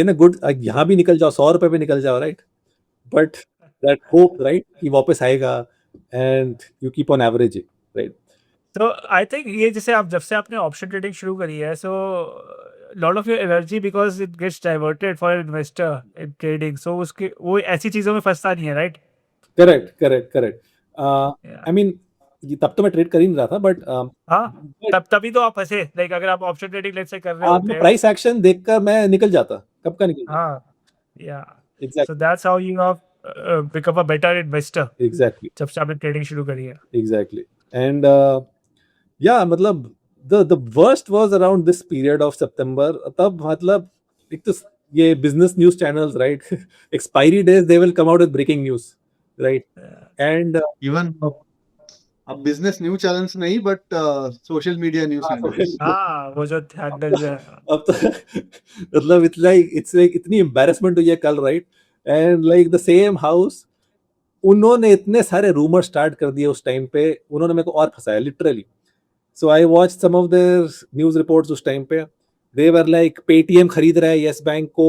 अ गुड, यहाँ भी निकल जाओ, 100 रुपए पे निकल जाओ, right? But that hope, right, कि वापस आएगा, and you keep on averaging, right? तो आई थिंक ये जैसे आप जब से आपने ऑप्शन ट्रेडिंग शुरू करी है, so lot of your energy because it gets diverted for investor in trading, so उसके वो ऐसी चीज़ों में फंसता नहीं है, राइट? करेक्ट. आई मीन तब तो मैं ट्रेड कर ही नहीं रहा था, बट हाँ, तभी तो आप फंसे. लाइक अगर आप ऑप्शन ट्रेडिंग लेट्स से कर रहे होते, प्राइस एक्शन देखकर मैं निकल जाता, कब का निकल जाता. हाँ, या so exactly, that's how you have become a better investor exactly, जब से आपने ट्रेडिंग शुरू करी है. एग्जैक्टली. एंड या मतलब the worst was around this period of September. तब मतलब एक तो ये business news channels, right? Expiry days they will come out with breaking news, right? And even अब बिजनेस न्यूज चैनल्स नहीं, but social media news channels. हाँ, वो जो हैंडल्स है. अब तो मतलब it's like इतनी embarrassment हुई है कल, right? And like the same house, उन्होंने इतने सारे रूमर स्टार्ट कर दिए उस टाइम पे, उन्होंने मेरे को और फंसाया literally. So I watched some of their news reports उस टाइम पे. They were like, Paytm खरीद रहा है Yes Bank को.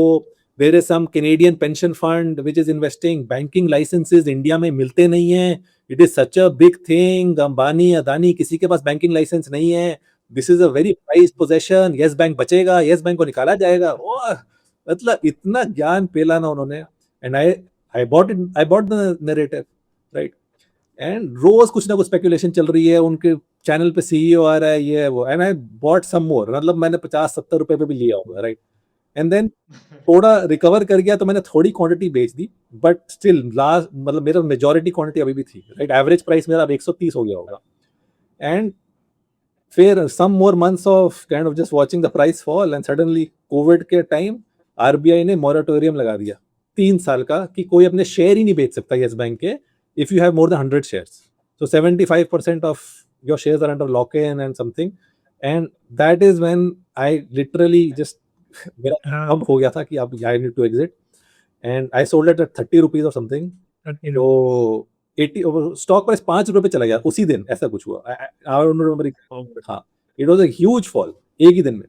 There is some Canadian pension fund which is investing. Banking licenses India में मिलते नहीं हैं. It is such a big thing. Ambani, Adani, किसी के पास banking license नहीं है. This is a very prized possession. Yes Bank बचेगा. Yes Bank को निकाला जाएगा. ओह, मतलब इतना ज्ञान पेला ना उन्होंने. And I bought it. I bought the narrative, right? And रोज कुछ ना कुछ स्पेकुलेशन चल रही है, उनके चैनल पे सीईओ आ रहा है, ये है वो. एंड आई बॉट सम मोर, मतलब मैंने 50-70 रुपए पे भी लिया होगा, राइट? एंड देन थोड़ा रिकवर कर गया तो मैंने थोड़ी क्वांटिटी बेच दी, बट स्टिल लास्ट मतलब मेरा मेजॉरिटी क्वांटिटी अभी भी थी, राइट? एवरेज प्राइस मेरा अब 130 हो गया होगा. एंड फिर some more months of kind of just watching the price fall, and suddenly covid के टाइम आरबीआई ने मॉरेटोरियम लगा दिया 3 साल का कि कोई अपने शेयर ही नहीं बेच सकता येस बैंक के if you have more than 100 shares. So 75% of your shares are under lock-in and something. And that is when I literally just मेरा अब हो गया था कि अब I need to exit. And I sold it at 30 rupees or something. तो 80 stock price 5 रुपए पे चला गया उसी दिन, ऐसा कुछ हुआ. I don't remember. हाँ, it was a huge fall एक ही दिन में.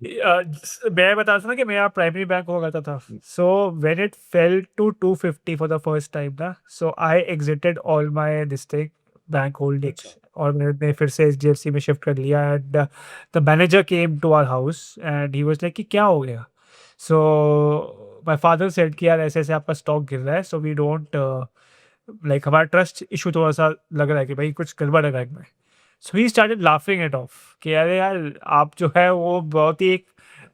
मैं बता था ना कि मेरा प्राइमरी बैंक हुआ करता था. So when it fell to 250 for the first time ना, so I exited all my this thing bank holdings, और मैंने फिर से एचडीएफसी में शिफ्ट कर लिया. And the manager came to our house and he was like कि क्या हो गया. सो माय फादर सेड कि यार ऐसे ऐसे आपका स्टॉक गिर रहा है, सो वी डोंट लाइक हमारा ट्रस्ट इशू थोड़ा सा लग रहा है कि भाई कुछ गड़बड़ है बैंक में. So he started laughing it off कि अरे यार आप जो है वो बहुत ही एक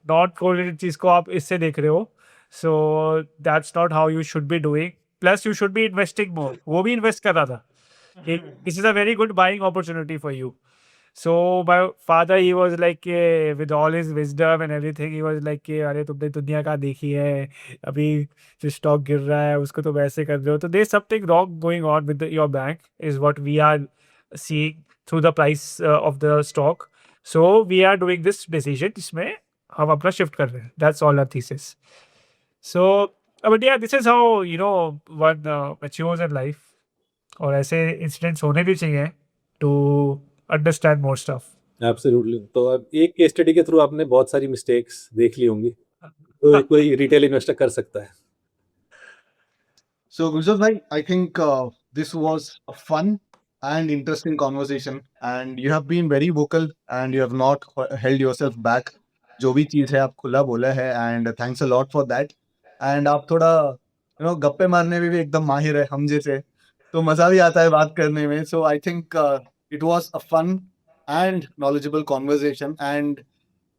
नॉट कोरिलेटेड चीज़ को आप इससे देख रहे हो. So that's not how you should be doing. Plus you should be investing मोर. वो भी इन्वेस्ट कर रहा था कि this is a very good buying opportunity for you. So my father he was like with all his wisdom and everything, he was like कि अरे तुमने दुनिया का देखी है, अभी जो स्टॉक गिर रहा है उसको तो वैसे कर रहे हो. तो there something wrong going on with your bank is what we are seeing through the price of the stock. So we are doing this decision जिसमें हम अपना shift कर रहे हैं. That's all our thesis. So but yeah, this is how you know one matures in life. और ऐसे incidents होने भी चाहिए to understand more stuff. Absolutely. तो अब एक केस स्टडी के थ्रू आपने बहुत सारी मिस्टेक्स देख ली होंगी, तो कोई रिटेल इन्वेस्टर कर सकता है. So Gurjot bhai, I think this was a fun and interesting conversation, and you have been very vocal and you have not held yourself back. जो भी चीज़ है आप खुला बोला है, and thanks a lot for that. And आप थोड़ा गप्पे मारने में भी एकदम माहिर है हम जैसे, तो मज़ा भी आता है बात करने में. So I think it was a fun and knowledgeable conversation, and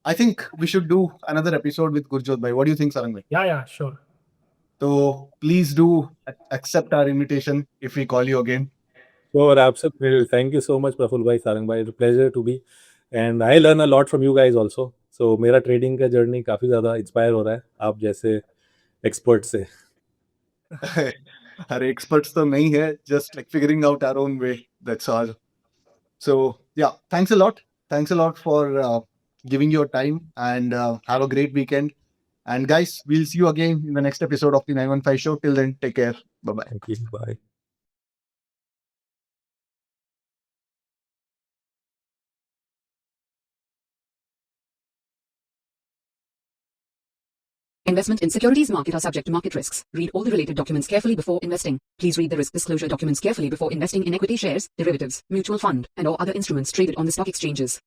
I think we should do another episode with Gurjot bhai. What do you think, Sarang bhai? Yeah, sure. So please do accept our invitation if we call you again. Sure, absolutely. Thank you so much, Praful bhai, Sarang bhai. It's a pleasure to be, and I learn a lot from you guys also. So मेरा trading का journey काफ़ी ज़्यादा inspire हो रहा है आप जैसे expert से. अरे एक्सपर्ट्स तो नहीं है, just like figuring out our own way. That's all. So Yeah, thanks a lot. Thanks a lot for giving your time, and have a great weekend. And guys, we'll see you again in the next episode of the 915 show. Till then, take care. Bye bye. Thank you. Bye. Investment in securities market are subject to market risks. Read all the related documents carefully before investing. Please read the risk disclosure documents carefully before investing in equity shares, derivatives, mutual fund, and or other instruments traded on the stock exchanges.